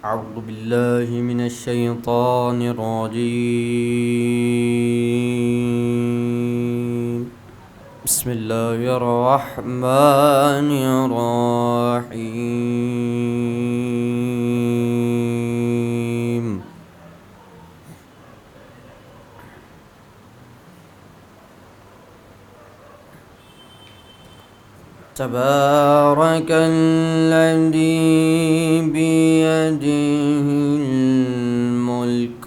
أعوذ بالله من الشيطان الرجيم. بسم الله الرحمن الرحيم. تبارك الذي بيده الملك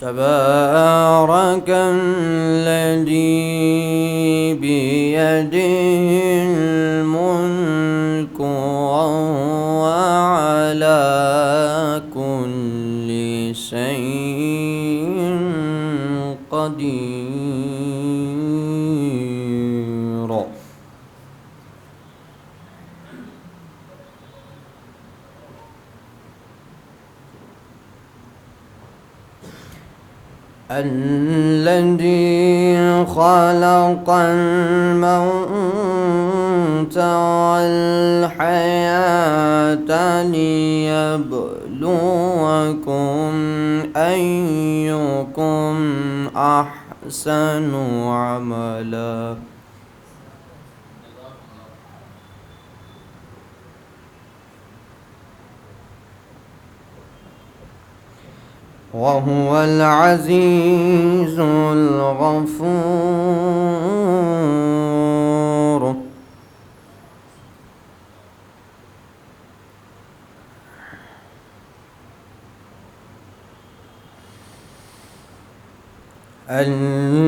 تبارك الذي بيده الملك وهو على كل شيء قدير. الذي خلق الموت والحياة ليبلوكم أيكم أحسن عملا وهو العزيز الغفور.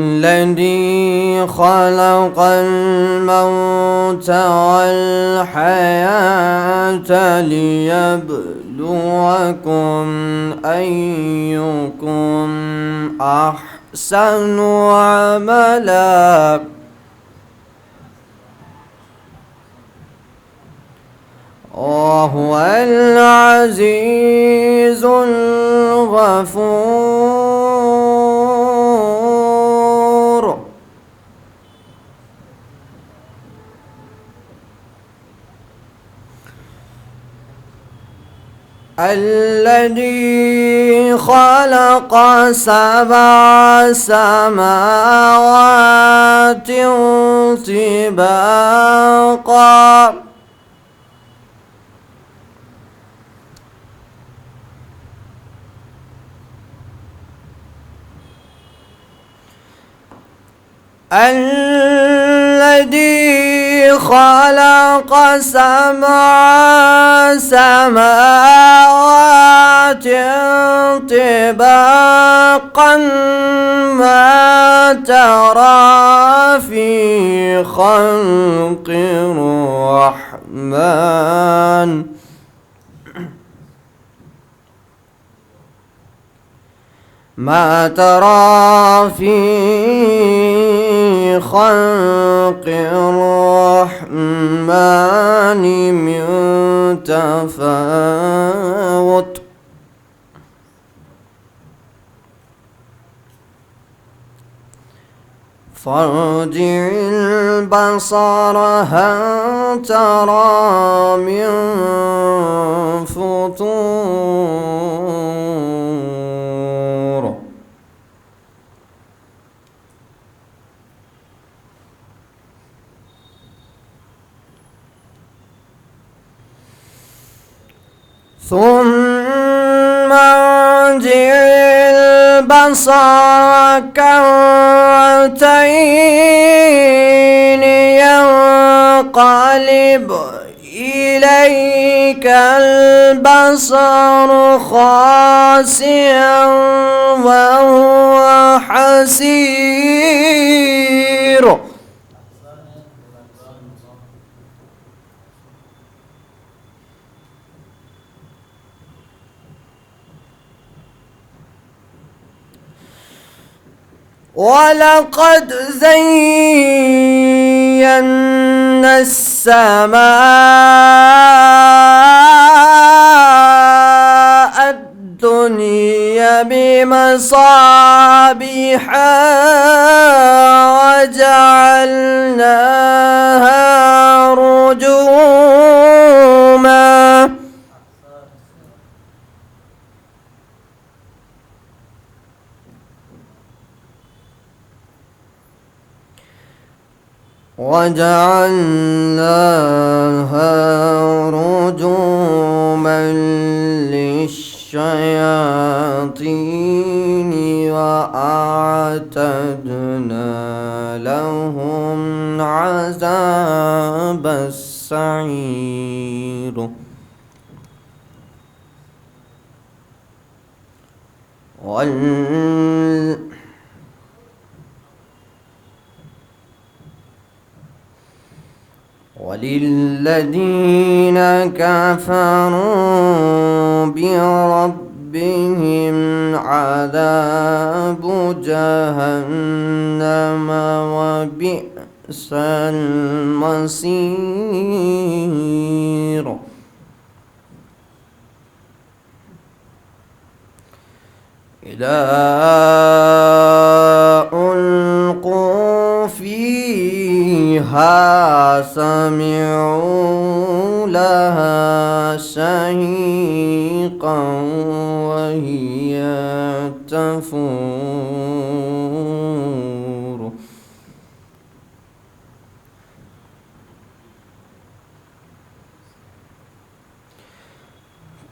الذي خلق الموت والحياة ليبلوكم أيكم أحسن عملا وهو العزيز الغفور. الذي خلق 7 سماوات طباقا الذي خلق 7 سماوات طباقا ما ترى في خلق الرحمن ما ترى في خلق الرحمن من تفاوت فارجع البصر هل ترى من فطور ثم ارجع البصر كرتين ينقلب إليك البصر خاسئا وهو حسير. ولقد زينا السماء الدنيا بمصابيح وجعلناها وجعلناها رجوما للشياطين وأعتدنا لهم عذاب السعير وللذين كفروا بربهم عذاب جهنم وبئس المصير إذا ألقوا فيها سمعوا لها شهيقا وهي تفور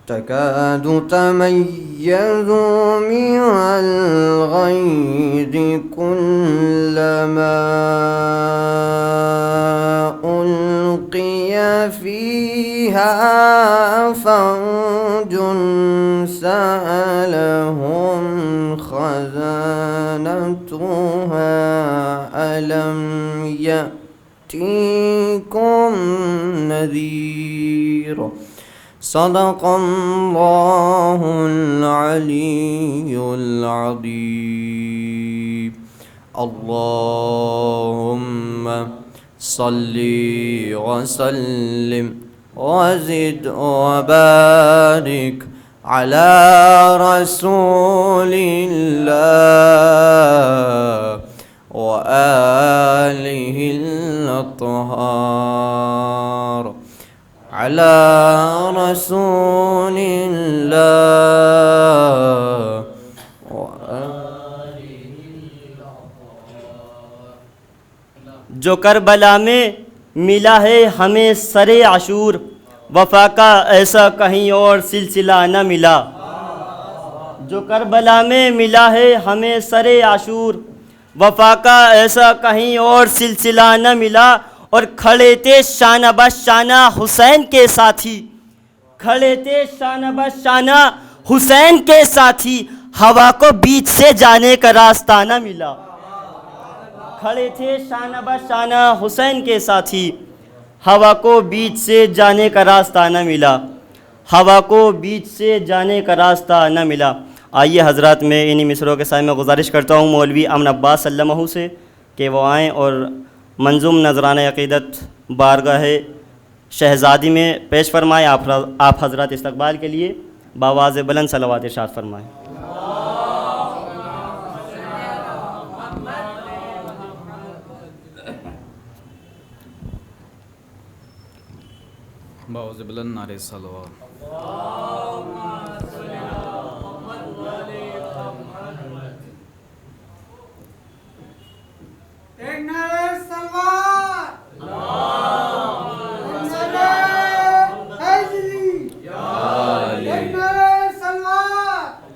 تكاد تميز من الغيظ كلما ألقي فيها فوج سألهم خزنتها ألم يأتيكم نذير صدق الله العلي العظيم اللهم صل وسلم وزد وبارك على رسول الله وآله الأطهار على رسول الله جو کربلا میں ملا ہے ہمیں سر عاشور وفا کا ایسا کہیں اور سلسلہ نہ ملا جو کربلا میں ملا ہے ہمیں سر عاشور وفا کا ایسا کہیں اور سلسلہ نہ ملا اور کھڑے تھے شانہ بشانہ حسین کے ساتھی کھڑے تھے شانہ بشانہ حسین کے ساتھی ہوا کو بیچ سے جانے کا راستہ نہ ملا کھڑے تھے شانہ بشانہ حسین کے ساتھی ہوا کو بیچ سے جانے کا راستہ نہ ملا ہوا کو بیچ سے جانے کا راستہ نہ ملا آئیے حضرات میں انہی مصروں کے سائے میں گزارش کرتا ہوں مولوی امن عباس علمہ سے کہ وہ آئیں اور منظوم نذرانہ عقیدت بارگاہ شہزادی میں پیش فرمائیں آپ حضرات استقبال کے لیے بآواز بلند صلوات ارشاد فرمائیں بآواز بلند نعرہ صلوات ایک نعرہ صلوات ایک نعرہ حیدری ایک نعرہ صلوات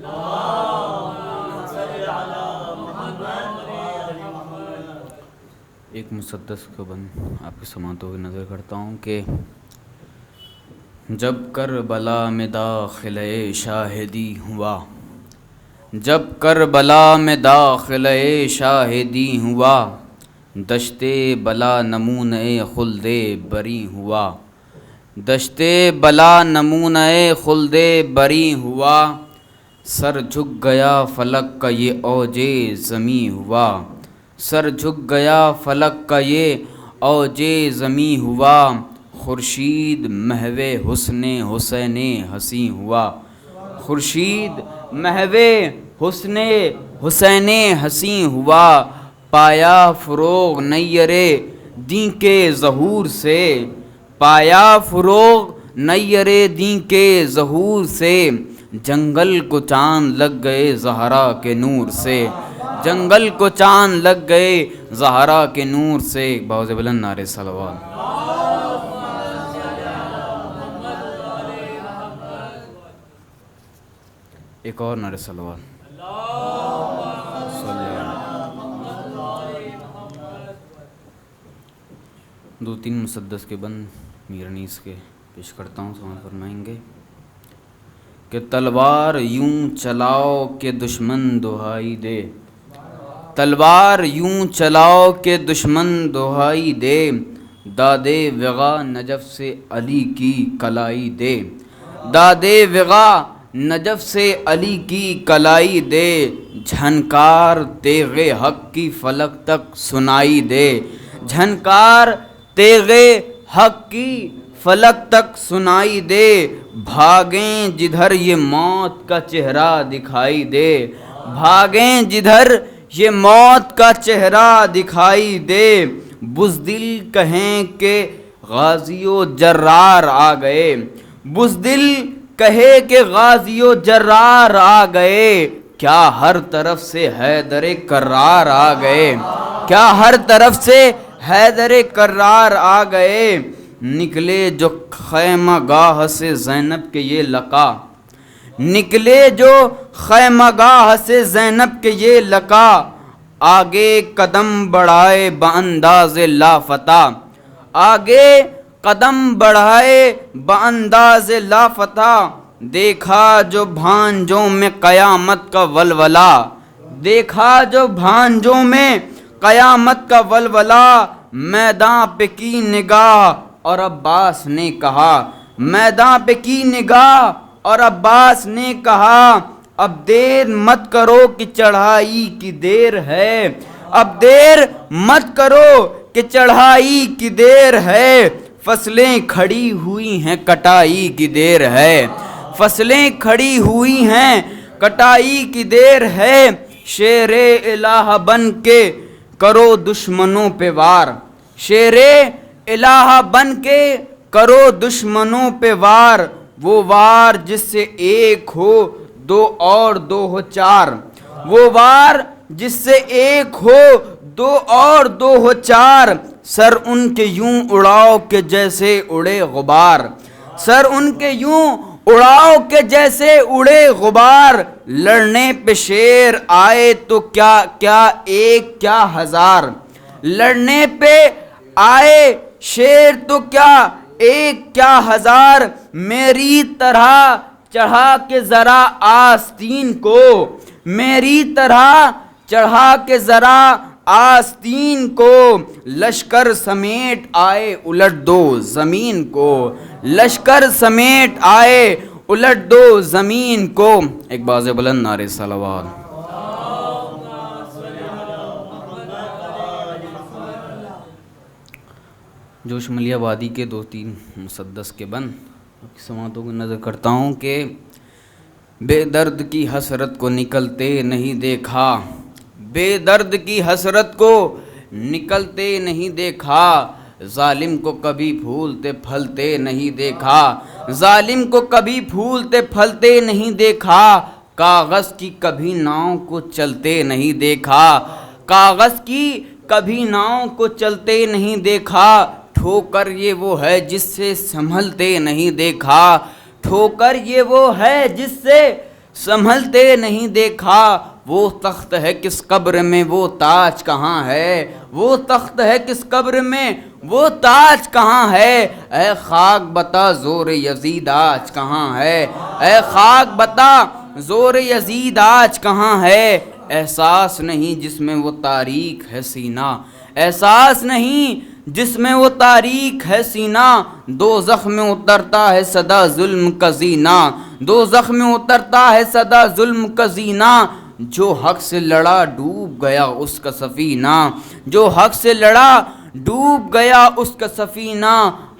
ایک مسدس کو بند آپ کے سماعتوں کی نظر کرتا ہوں کہ جب کربلا میں داخلِ شاہدی ہوا جب کربلا میں داخلِ شاہدی ہوا دشتے بلا نمونۂ خلد بری ہوا دشتے بلا نمونۂ خلد بری ہوا سر جھک گیا فلک کا یہ اوج زمیں ہوا سر جھک گیا فلک کا یہ اوج زمیں ہوا خورشید محو حسن حسین حسین ہوا خورشید محو حسن حسین حسین ہوا پایا فروغ نیر دین کے ظہور سے پایا فروغ نیر دین کے ظہور سے جنگل کو چاند لگ گئے زہرا کے نور سے جنگل کو چاند لگ گئے زہرا کے نور سے. باوز بلند نعرے صلوات. ایک اور نعرے صلوات. دو تین مسدس کے بند میرنیس کے پیش کرتا ہوں. سماعت فرمائیں گے کہ تلوار یوں چلاؤ کہ دشمن دہائی دے. تلوار یوں چلاؤ کہ دشمن دہائی دے. دادے وغا نجف سے علی کی کلائی دے. دادے وغا نجف سے علی کی کلائی دے. جھنکار تیغ حق کی فلک تک سنائی دے. جھنکار تیغ حق کی فلک تک سنائی دے. بھاگیں جدھر یہ موت کا چہرہ دکھائی دے. بھاگیں جدھر یہ موت کا چہرہ دکھائی دے. بزدل کہیں کہ غازی و جرار آ گئے. بزدل کہے کہ غازی و جرار آ گئے. کیا ہر طرف سے حیدر کرار آ گئے. کیا ہر طرف سے حیدر کرار آ گئے. نکلے جو خیمہ گاہ سے زینب کے یہ لقا. نکلے جو خیمہ گاہ سے زینب کے یہ لقا. آگے قدم بڑھائے بانداز لافتہ. آگے قدم بڑھائے بانداز لافتہ. دیکھا جو بھانجوں میں قیامت کا ولولہ. دیکھا جو بھانجوں میں قیامت کا ولولہ. میدان پہ کی نگاہ اور عباس نے کہا. میدان پہ کی نگاہ اور عباس نے کہا. اب دیر مت کرو کہ چڑھائی کی دیر ہے. اب دیر مت کرو کہ چڑھائی کی دیر ہے. فصلیں کھڑی ہوئی ہیں کٹائی کی دیر ہے. فصلیں کھڑی ہوئی ہیں کٹائی کی دیر ہے. شیر الہ بن کے کرو دشمنوں پہ وار. شیر الہ بن کے کرو دشمنوں پہ وار. وہ وار جس سے ایک ہو دو اور دو ہو چار. وہ وار جس سے ایک ہو دو اور دو ہو چار. سر ان کے یوں اڑاؤ کہ جیسے اڑے غبار. سر ان کے یوں اڑاؤ کہ جیسے اڑے غبار. لڑنے پہ شیر آئے تو کیا کیا ایک کیا ہزار. لڑنے پہ آئے شیر تو کیا ایک کیا ہزار. میری طرح چڑھا کے ذرا آستین کو. میری طرح چڑھا کے ذرا آستین کو. لشکر سمیٹ آئے الٹ دو زمین کو. لشکر سمیٹ آئے الٹ دو زمین کو. ایک باز بلند نعرے صلوات. جوش ملیہ وادی کے دو تین مسدس کے بند سماعتوں کو نظر کرتا ہوں کہ بے درد کی حسرت کو نکلتے نہیں دیکھا. بے درد کی حسرت کو نکلتے نہیں دیکھا. ظالم کو کبھی پھولتے پھلتے نہیں دیکھا. ظالم کو کبھی پھولتے پھلتے نہیں دیکھا. کاغذ کی کبھی ناؤں کو چلتے نہیں دیکھا. کاغذ کی کبھی ناؤں کو چلتے نہیں دیکھا. ٹھوکر یہ وہ ہے جس سے سنبھلتے نہیں دیکھا. ٹھوکر یہ وہ ہے جس سے سنبھلتے نہیں دیکھا. وہ تخت ہے کس قبر میں وہ تاج کہاں ہے. وہ تخت ہے کس قبر میں وہ تاج کہاں ہے. اے خاک بتا زور یزید آج کہاں ہے. اے خاک بتا زور یزید آج کہاں ہے. احساس نہیں جس میں وہ تاریک ہے سینہ. احساس نہیں جس میں وہ تاریک ہے سینہ. دوزخ میں اترتا ہے صدا ظلم کا زینہ. دوزخ میں اترتا ہے صدا ظلم کا زینہ. جو حق سے لڑا ڈوب گیا اس کا سفینہ. جو حق سے لڑا ڈوب گیا اس کا سفینہ.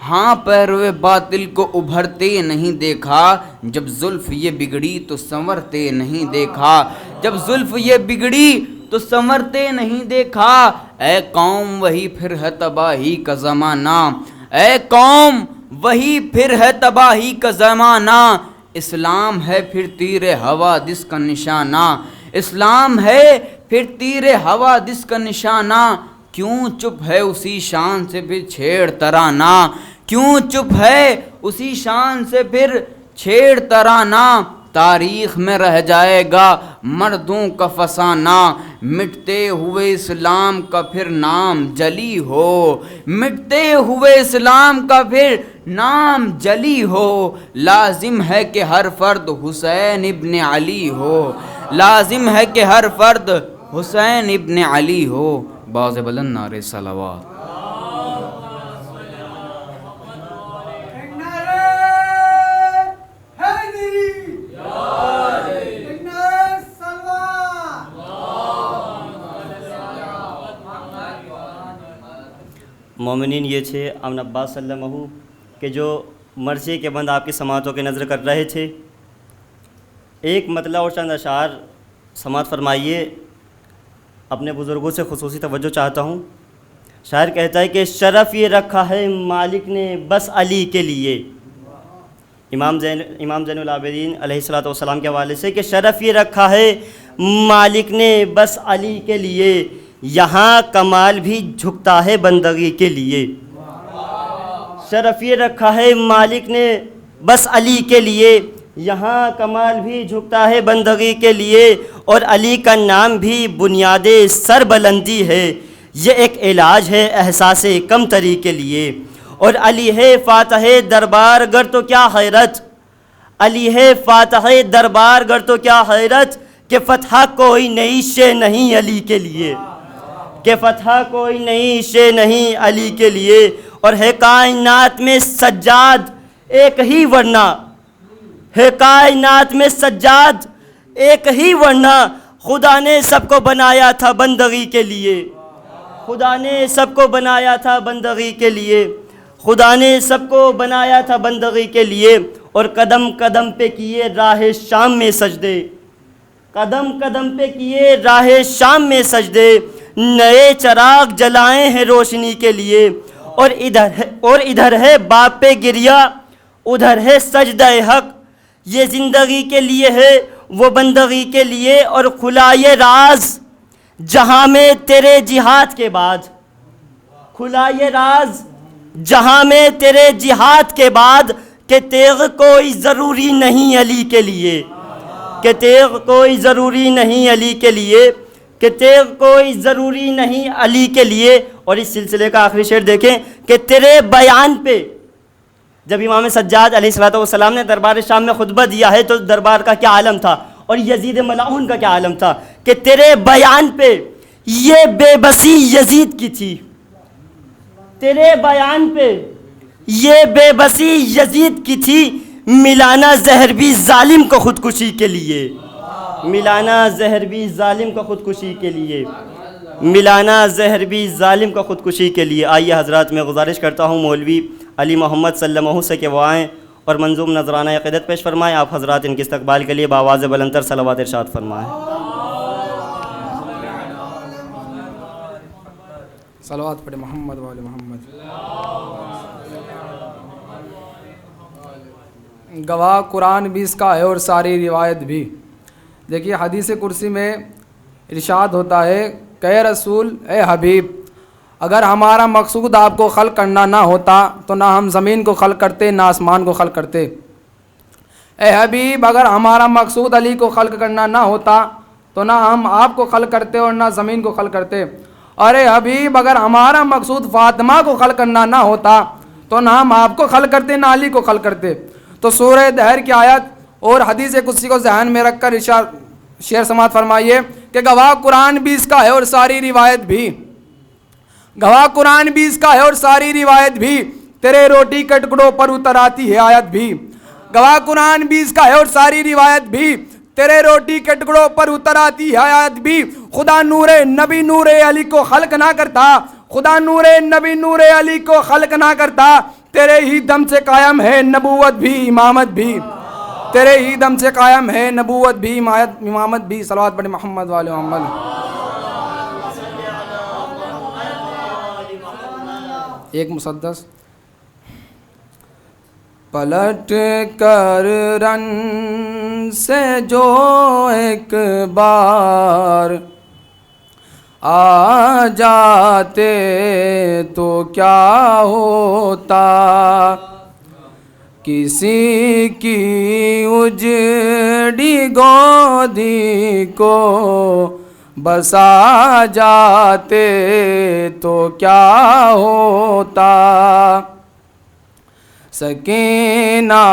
ہاں پیروے باطل کو ابھرتے نہیں دیکھا. جب زلف یہ بگڑی تو سنورتے نہیں دیکھا. جب زلف یہ بگڑی تو سنورتے نہیں دیکھا. اے قوم وہی پھر ہے تباہی کا زمانہ. اے قوم وہی پھر ہے تباہی کا زمانہ. اسلام ہے پھر تیر حوادث کا نشانہ. اسلام ہے پھر تیر ہوا دس کا نشانہ، کیوں چپ ہے اسی شان سے پھر چھیڑ ترانہ، کیوں چپ ہے اسی شان سے پھر چھیڑ ترانہ، تاریخ میں رہ جائے گا مردوں کا فسانہ، مٹتے ہوئے اسلام کا پھر نام جلی ہو، مٹتے ہوئے اسلام کا پھر نام جلی ہو، لازم ہے کہ ہر فرد حسین ابن علی ہو، لازم ہے کہ ہر فرد حسین ابن علی ہو، باز بلند نعرے صلوات۔ ایک نعرہ حیدری، ایک نعرہ سلوات۔ مومنین یہ تھے امن عباس صلی اللہ علیہ وسلم کہ جو مرثیے کے بند آپ کی سماعتوں کے نظر کر رہے تھے۔ ایک مطلع اور چند اشعار سماعت فرمائیے، اپنے بزرگوں سے خصوصی توجہ چاہتا ہوں۔ شاعر کہتا ہے کہ شرف یہ رکھا ہے مالک نے بس علی کے لیے، امام زین العابدین علیہ الصلوۃ والسلام کے حوالے سے، کہ شرف یہ رکھا ہے مالک نے بس علی کے لیے، یہاں کمال بھی جھکتا ہے بندگی کے لیے۔ شرف یہ رکھا ہے مالک نے بس علی کے لیے، یہاں کمال بھی جھکتا ہے بندگی کے لیے، اور علی کا نام بھی بنیاد سر بلندی ہے، یہ ایک علاج ہے احساس کمتری کے لیے، اور علی ہے فاتح دربار گر تو کیا حیرت، علی ہے فاتح دربار گر تو کیا حیرت، کہ فتح کوئی نئی شے نہیں علی کے لیے، کہ فتح کوئی نئی شے نہیں علی کے لیے، اور ہے کائنات میں سجاد ایک ہی ورنہ، ہے کائنات میں سجاد ایک ہی ورنہ، خدا نے سب کو بنایا تھا بندگی کے لیے، خدا نے سب کو بنایا تھا بندگی کے لیے، خدا نے سب کو بنایا تھا بندگی کے لیے، اور قدم قدم پہ کیے راہ شام میں سجدے، قدم قدم پہ کیے راہ شام میں سجدے، نئے چراغ جلائے ہیں روشنی کے لیے، اور ادھر ہے باپ پہ گریا، ادھر ہے سجدہ حق، یہ زندگی کے لیے ہے وہ بندگی کے لیے، اور کھلا یہ راز جہاں میں تیرے جہاد کے بعد، کھلا یہ راز جہاں میں تیرے جہاد کے بعد، کہ تیغ کوئی ضروری نہیں علی کے لیے، کہ تیغ کوئی ضروری نہیں علی کے لیے، کہ تیغ کوئی ضروری نہیں علی کے لیے۔ اور اس سلسلے کا آخری شعر دیکھیں کہ تیرے بیان پہ، جب امام سجاد علیہ الصلوۃ والسلام نے دربار شام میں خطبہ دیا ہے تو دربار کا کیا عالم تھا، اور یزید ملعون کا کیا عالم تھا، کہ تیرے بیان پہ یہ بے بسی یزید کی تھی، تیرے بیان پہ یہ بے بسی یزید کی تھی، ملانا زہر بھی ظالم کو خودکشی کے لیے، ملانا زہر بھی ظالم کو خودکشی کے لیے، ملانا زہر بھی ظالم کو خودکشی کے لیے۔ آئیے حضرات، میں گزارش کرتا ہوں مولوی علی محمد صلی اللہ علیہ وسلم سے کہ وہ آئیں اور منظوم نذرانہ عقیدت پیش فرمائیں۔ آپ حضرات ان کے استقبال کے لیے بآواز بلند تر صلوات ارشاد فرمائیں۔ صلوات پڑھے محمد وآل محمد۔ گواہ قرآن بھی اس کا ہے اور ساری روایت بھی۔ دیکھیے حدیث کرسی میں ارشاد ہوتا ہے کہ اے رسول، اے حبیب، اگر ہمارا مقصود آپ کو خلق کرنا نہ ہوتا تو نہ ہم زمین کو خلق کرتے نہ آسمان کو خلق کرتے۔ اے حبیب، اگر ہمارا مقصود علی کو خلق کرنا نہ ہوتا تو نہ ہم آپ کو خلق کرتے اور نہ زمین کو خلق کرتے۔ اور اے حبیب، اگر ہمارا مقصود فاطمہ کو خلق کرنا نہ ہوتا تو نہ ہم آپ کو خلق کرتے نہ علی کو خلق کرتے۔ تو سورہ دہر کی آیت اور حدیث قدسی کو ذہن میں رکھ کر ارشاد شعر سماعت فرمائیے کہ گواہ قرآن بھی اس کا ہے اور ساری روایت بھی، گواہ قرآن بھی اس کا ہے اور ساری روایت بھی، تیرے روٹی کے ٹکڑوں پر اتر آتی ہے آیت بھی۔ گواہ قرآن بھی اس کا ہے اور ساری روایت بھی، تیرے روٹی کے ٹکڑوں پر اتر آتی ہے آیت بھی۔ خدا نور نبی نور علی کو خلق نہ کرتا، خدا نور نبی نور علی کو خلق نہ کرتا، تیرے ہی دم سے قائم ہے نبوت بھی امامت بھی، تیرے ہی دم سے قائم ہے نبوت بھی امامت بھی۔ صلوات پڑھے محمد والے محمد۔ ایک مسدس۔ پلٹ کر رن سے جو ایک بار آ جاتے تو کیا ہوتا، کسی کی اجڑی گودی کو بسا جاتے تو کیا ہوتا، سکینہ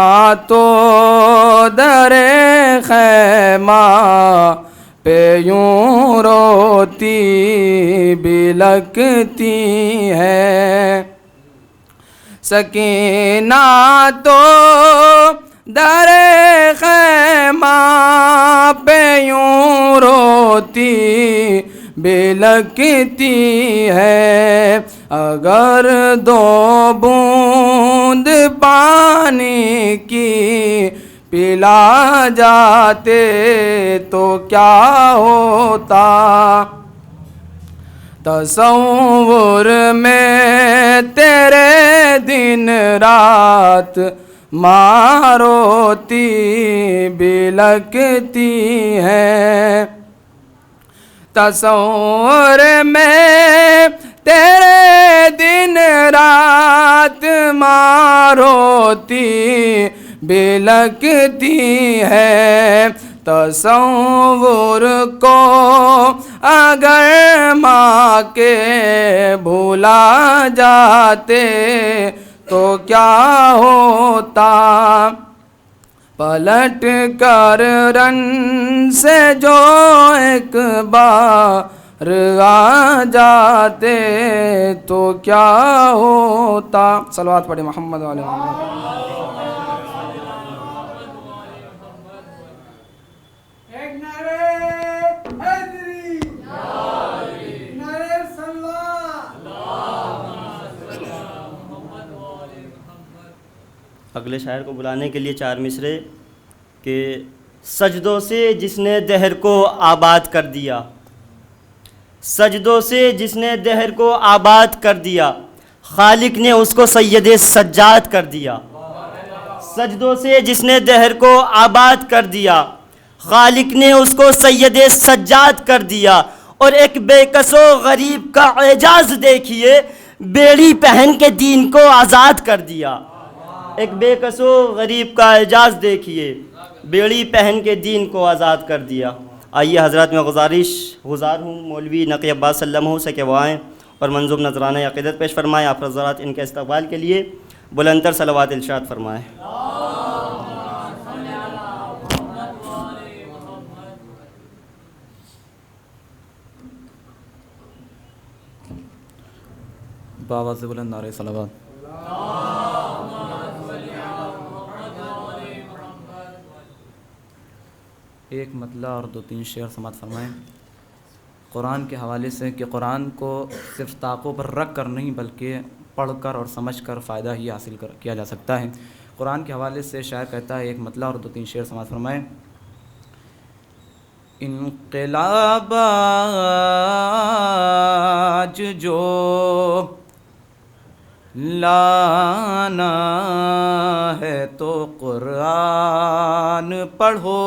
تو در خیمہ پہ یوں روتی بلکتی ہے، سکینہ تو در خیمہ پہ یوں روتی بلکتی ہے، اگر دو بوند پانی کی پلا جاتے تو کیا ہوتا، تصور میں تیرے دن رات ماروتی بلکتی ہے، تصور میں تیرے دن رات ماروتی بلکتی ہے، تصور کو اگر ماں کے بھولا جاتے تو کیا ہوتا، پلٹ کر رن سے جو ایک بار آ جاتے تو کیا ہوتا۔ صلوات پڑھیں محمد علیہ محمد۔ ایک نعرے حیدری، نعرے سلوات۔ اگلے شاعر کو بلانے کے لیے 4 مصرے کہ سجدوں سے جس نے دہر کو آباد کر دیا، سجدوں سے جس نے دہر کو آباد کر دیا، خالق نے اس کو سید سجاد کر دیا، سجدوں سے جس نے دہر کو آباد کر دیا، خالق نے اس کو سید سجاد کر دیا، اور ایک بے کس و غریب کا اعجاز دیکھیے، بیڑی پہن کے دین کو آزاد کر دیا، ایک بے کس و غریب کا اعجاز دیکھیے، بیڑی پہن کے دین کو آزاد کر دیا۔ آئیے حضرات میں گزار ہوں مولوی نقی عباس صلی اللہ علیہ وسلم سے کہ وہ آئیں اور منظوم نذرانہ عقیدت پیش فرمائیں۔ آپ حضرات ان کے استقبال کے لیے بلندتر صلوات ارشاد فرمائیں۔ بآواز بلند نعرہ صلوات۔ ایک مطلع اور 2-3 شعر سماعت فرمائیں قرآن کے حوالے سے، کہ قرآن کو صرف طاقوں پر رکھ کر نہیں بلکہ پڑھ کر اور سمجھ کر فائدہ ہی حاصل کیا جا سکتا ہے۔ قرآن کے حوالے سے شاعر کہتا ہے، ایک مطلع اور 2-3 شعر سماعت فرمائیں۔ انقلاب آج جو لانا ہے تو قرآن پڑھو،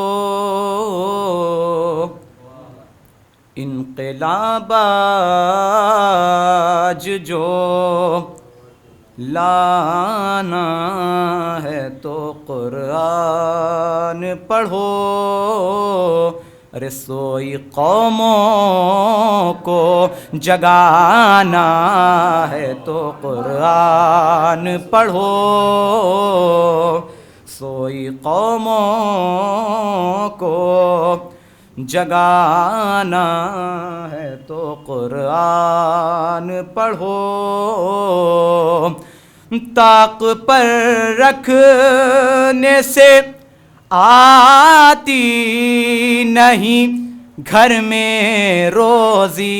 انقلاب آج جو لانا ہے تو قرآن پڑھو، رسوئی قوموں کو جگانا ہے تو قرآن پڑھو، سوئی قوموں کو جگانا ہے تو قرآن پڑھو، طاق پر رکھنے سے آتی نہیں گھر میں روزی،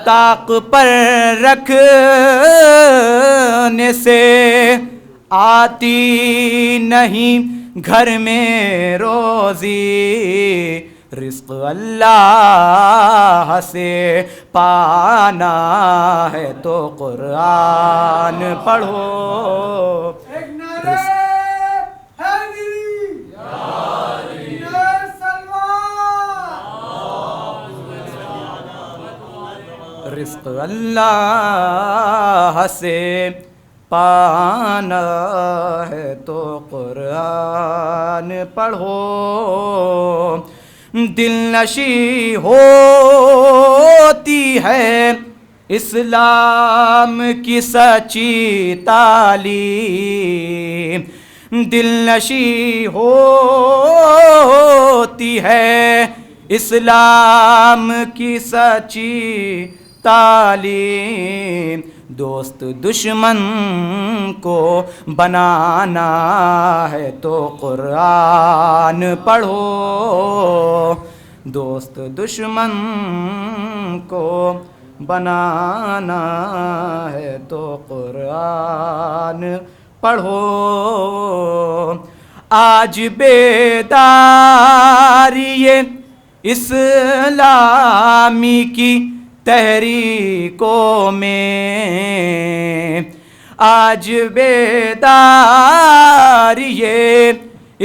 طاق پر رکھنے سے آتی نہیں گھر میں روزی، رزق اللہ سے پانا ہے تو قرآن پڑھو، ایک نعرے حیدری، نعرے سلوات۔ رزق اللہ سے پانا ہے تو قرآن پڑھو، دل نشی ہوتی ہے اسلام کی سچی تعلیم، دل نشی ہوتی ہے اسلام کی سچی تعلیم، دوست دشمن کو بنانا ہے تو قرآن پڑھو، دوست دشمن کو بنانا ہے تو قرآن پڑھو، آج بیداری اسلامی کی تحریکوں میں، آج بیداری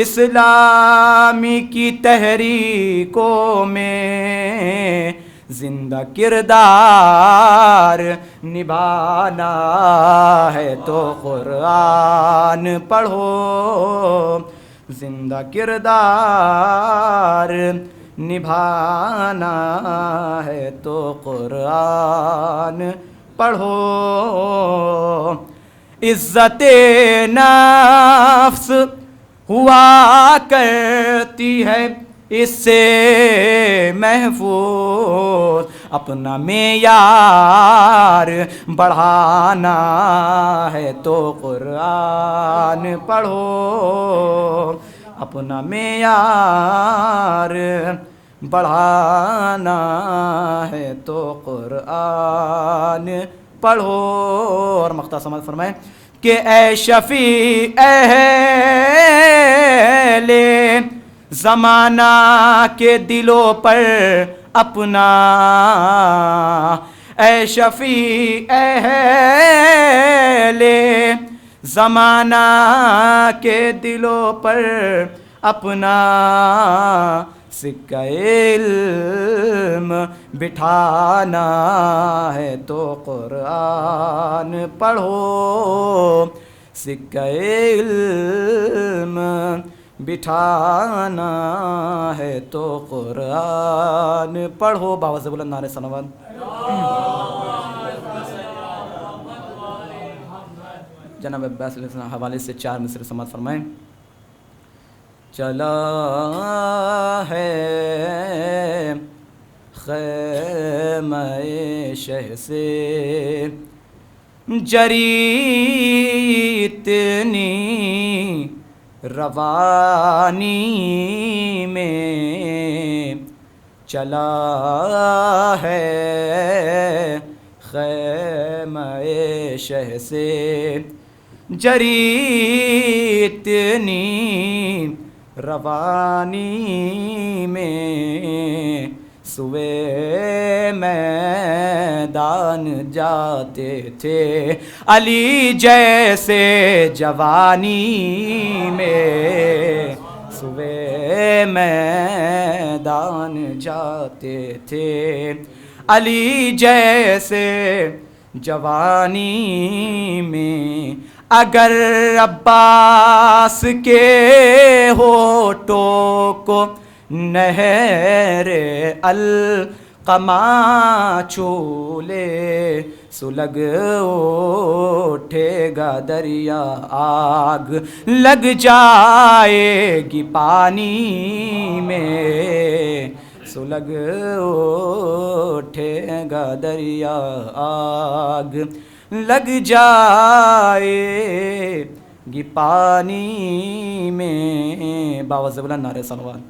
اسلامی کی تحریکوں میں زندہ کردار نبھانا ہے تو قرآن پڑھو، زندہ کردار نبھانا ہے تو قرآن پڑھو، عزت نفس ہوا کرتی ہے اس سے محفوظ، اپنا معیار بڑھانا ہے تو قرآن پڑھو، اپنا معیار بڑھانا ہے تو قرآن پڑھو۔ اور مقطع سمجھ فرمائیں کہ اے شفیع اہل زمانہ کے دلوں پر اپنا، اے شفیع اہل زمانہ کے دلوں پر اپنا سکہ علم بٹھانا ہے تو قرآن پڑھو، سکہ علم بٹھانا ہے تو قرآن پڑھو۔ باوازِ بلند نعرہ صلوات۔ جناب عباس علیہ السلام حوالے سے 4 مصرع سماعت فرمائیں۔ چلا ہے خیمہ شہ سے جری اتنی روانی میں، چلا ہے خیمہ شہ سے جری اتنی روانی میں، سوے میدان جاتے تھے علی جیسے جوانی میں، سوے میدان جاتے تھے علی جیسے جوانی میں، اگر عباس کے ہونٹوں کو نہر القما چھولے، سلگ اٹھے گا دریا آگ لگ جائے گی پانی میں، سلگ اٹھے گا دریا آگ لگ جائے گی پانی میں۔ باوازِ بلند نعرہ صلوات۔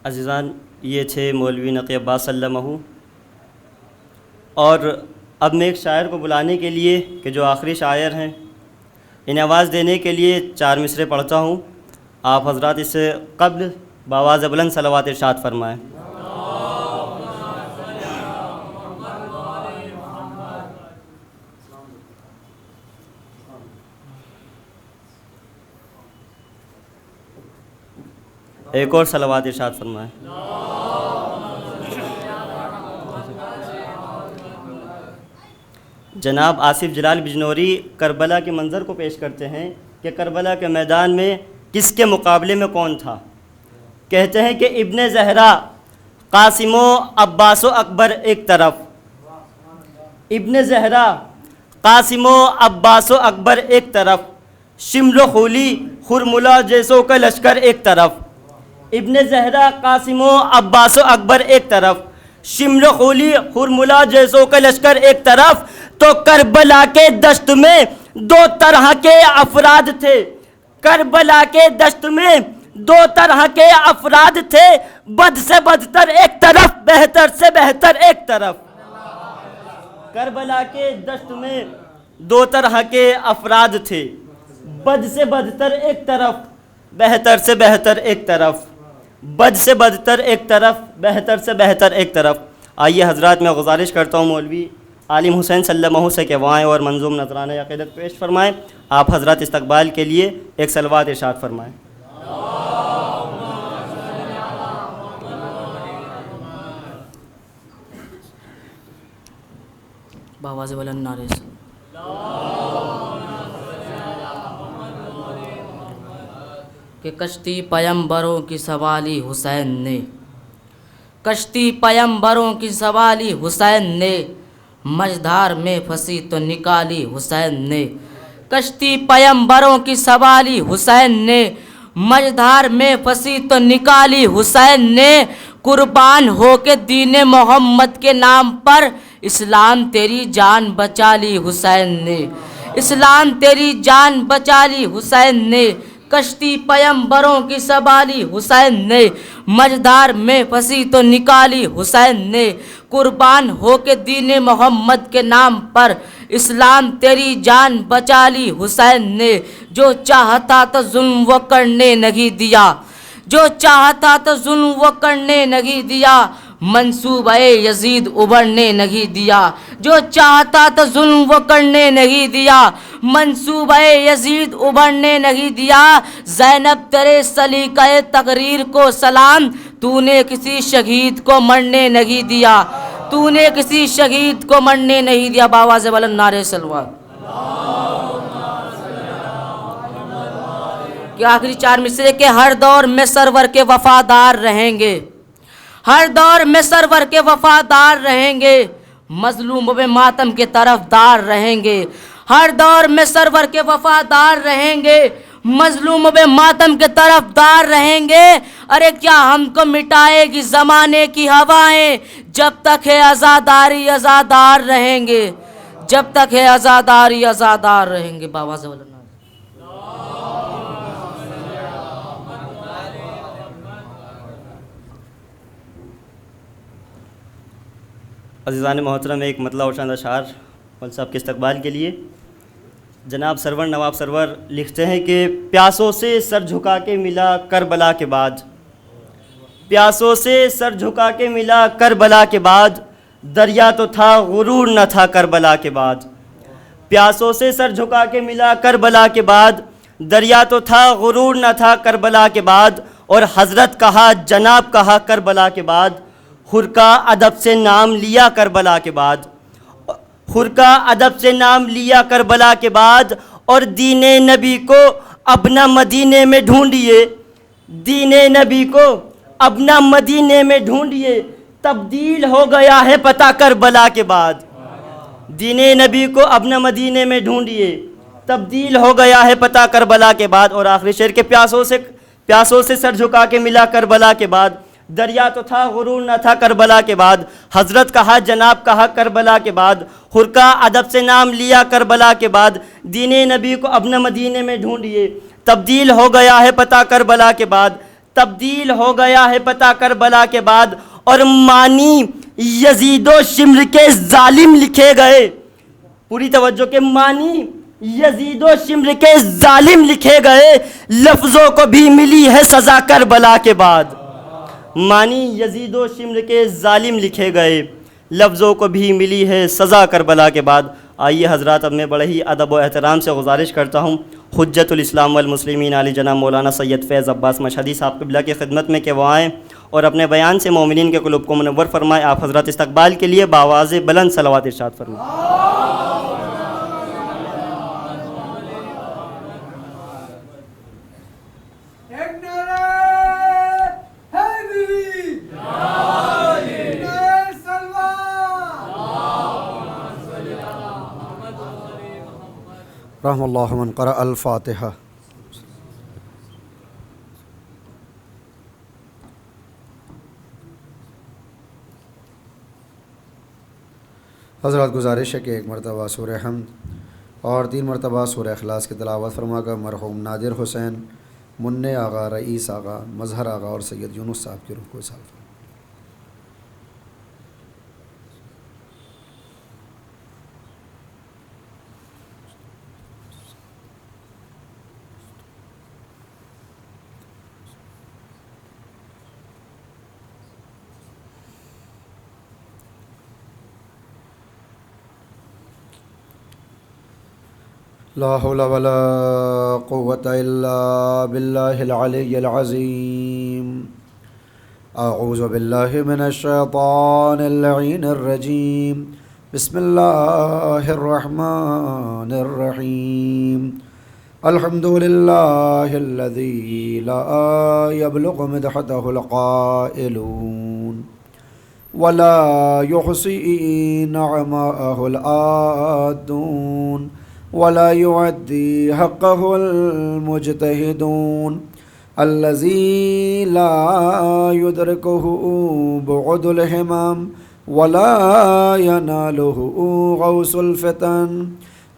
عزیزان، یہ تھے مولوی نقی عباس سلمہ، اور اب میں ایک شاعر کو بلانے کے لیے کہ جو آخری شاعر ہیں، انہیں آواز دینے کے لیے 4 مصرعے پڑھتا ہوں۔ آپ حضرات اس سے قبل بآواز بلند صلوات ارشاد فرمائیں۔ ایک اور صلوات ارشاد فرمائیں۔ جناب آصف جلال بجنوری کربلا کے منظر کو پیش کرتے ہیں کہ کربلا کے میدان میں کس کے مقابلے میں کون تھا؟ کہتے ہیں کہ ابن زہرا، قاسم و عباس و اکبر ایک طرف، ابن زہرا، قاسم و عباس و اکبر ایک طرف، شمر و خولی خرملا جیسوں کا لشکر ایک طرف، ابن زہرا، قاسم و عباس و اکبر ایک طرف، شمر و خولی خرملا جیسوں کا لشکر ایک طرف۔ تو کربلا کے دشت میں دو طرح کے افراد تھے، کربلا کے دشت میں دو طرح کے افراد تھے، بد سے بدتر ایک طرف، بہتر سے بہتر ایک طرف۔ کربلا کے دشت میں دو طرح کے افراد تھے، بد سے بدتر ایک طرف، بہتر سے بہتر ایک طرف، بد سے بدتر ایک طرف، بہتر سے بہتر ایک طرف۔ آئیے حضرات، میں گزارش کرتا ہوں مولوی عالم حسین صلی اللہ علیہ وسلم سے کہ وائیں اور منظوم نذرانہ عقیدت پیش فرمائیں۔ آپ حضرات استقبال کے لیے ایک صلوات ارشاد فرمائیں۔ باواز بلند نعرے سے کہ کشتی پیمبروں کی سوالی حسین نے، کشتی پیمبروں کی سوالی حسین نے، مجدھار میں پھنسی تو نکالی حسین نے، کشتی پیمبروں کی سوالی حسین نے، مجدھار میں پھنسی تو نکالی حسین نے، قربان ہو کے دین محمد کے نام پر اسلام تیری جان بچا لی حسین نے، اسلام تیری جان بچا لی حسین نے، کشتی پیمبروں کی سنبھالی حسین نے، مجدار میں پھنسی تو نکالی حسین نے، قربان ہو کے دین محمد کے نام پر اسلام تیری جان بچا لی حسین نے، جو چاہتا تو ظلم وہ کرنے نہیں دیا، جو چاہتا تو ظلم وہ کرنے نہیں دیا، منصوبہ یزید ابھرنے نہیں دیا، جو چاہتا تو ظلم وہ کرنے نہیں دیا، منصوبہ یزید ابھرنے نہیں دیا، زینب تیرے سلیقہ تقریر کو سلام، تو نے کسی شہید کو مرنے نہیں دیا، تو نے کسی شہید کو مرنے نہیں دیا۔ باواز بلند نعرے صلوات۔ کہ آخری چار مصرے کے ہر دور میں سرور کے وفادار رہیں گے، ہر دور میں سرور کے وفادار رہیں گے، مظلوموں میں ماتم کے طرفدار رہیں گے، ہر دور میں سرور کے وفادار رہیں گے، مظلوموں میں ماتم کے طرفدار رہیں گے۔ ارے کیا ہم کو مٹائے گی زمانے کی ہوائیں، جب تک ہے آزاداری آزادار رہیں گے، جب تک ہے آزاداری آزادار رہیں گے۔ باواز بلند۔ عزیزان محترم، ایک مطلع اور چند اشعار مول صاحب کے استقبال کے لیے۔ جناب سرور نواب سرور لکھتے ہیں کہ پیاسوں سے سر جھکا کے ملا کربلا کے بعد، پیاسوں سے سر جھکا کے ملا کربلا کے بعد، دریا تو تھا غرور نہ تھا کربلا کے بعد، پیاسوں سے سر جھکا کے ملا کربلا کے بعد، دریا تو تھا غرور نہ تھا کربلا کے بعد، اور حضرت کہا جناب کہا کربلا کے بعد، حر کا ادب سے نام لیا کربلا کے بعد، حر کا ادب سے نام لیا کربلا کے بعد، اور دین نبی کو اپنا مدینے میں ڈھونڈیے، دین نبی کو اپنا مدینے میں ڈھونڈیے، تبدیل ہو گیا ہے پتہ کربلا کے بعد، دین نبی کو اپنا مدینے میں ڈھونڈیے، تبدیل ہو گیا ہے پتہ کربلا کے بعد۔ اور آخری شعر کے پیاسوں سے سر جھکا کے ملا کربلا کے بعد، دریا تو تھا غرور نہ تھا کربلا کے بعد، حضرت کہا جناب کہا کربلا کے بعد، حر کا ادب سے نام لیا کربلا کے بعد، دین نبی کو اپنا مدینے میں ڈھونڈیے، تبدیل ہو گیا ہے پتہ کربلا کے بعد، تبدیل ہو گیا ہے پتہ کربلا کے بعد، اور مانی یزید و شمر کے ظالم لکھے گئے، پوری توجہ کے مانی یزید و شمر کے ظالم لکھے گئے، لفظوں کو بھی ملی ہے سزا کربلا کے بعد، مانی یزید و شمر کے ظالم لکھے گئے، لفظوں کو بھی ملی ہے سزا کربلا کے بعد۔ آئیے حضرات، اب میں بڑے ہی ادب و احترام سے گزارش کرتا ہوں حجت الاسلام والمسلمین علی جناب مولانا سید فیض عباس مشہدی صاحب قبلہ کی خدمت میں کہ وہ آئیں اور اپنے بیان سے مومنین کے قلوب کو منور فرمائے. آپ حضرات استقبال کے لیے بآواز بلند صلوات ارشاد فرمائیں. ایک نعرہ حیدری، ایک نعرہ سلوان. رحم اللہ من قرأ الفاتحہ. حضرات گزارش ہے کہ ایک مرتبہ سورہ حمد اور 3 مرتبہ سورہ اخلاص کی تلاوت فرما کر مرحوم نادر حسین، منع آغا، رئیس آغا، مظہر آغا اور سید یونس صاحب کی روح کو اصال فرما. لا حول ولا قوة إلا بالله العلي العظيم. أعوذ بالله من الشيطان اللعين الرجيم. بسم الله الرحمن الرحيم. الحمد لله الذي لا يبلغ مدحته القائلون ولا يحصي نعماءه الآدون ولا يعدي حقه المجتهدون. الذي لا يدركه بعد الهمم ولا يناله غوث الفتن.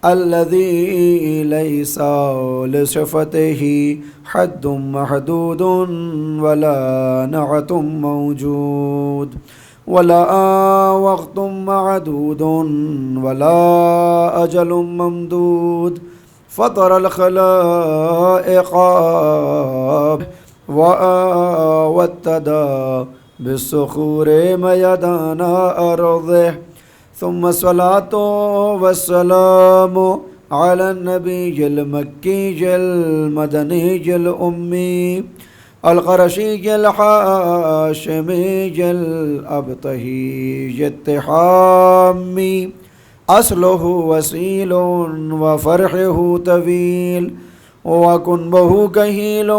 الذي ليس لصفته حد محدود ولا نعت موجود ولا وقت معدود ولا أجل ممدود. فطر الخلائق واتدى بالصخور ميدان أرضه. ثم الصلاة والسلام على النبي المكي المدني الأمي القرشي الحاشمي الأبطهي التحامي. أصله وسيل وفرحه طويل وكن به كهيل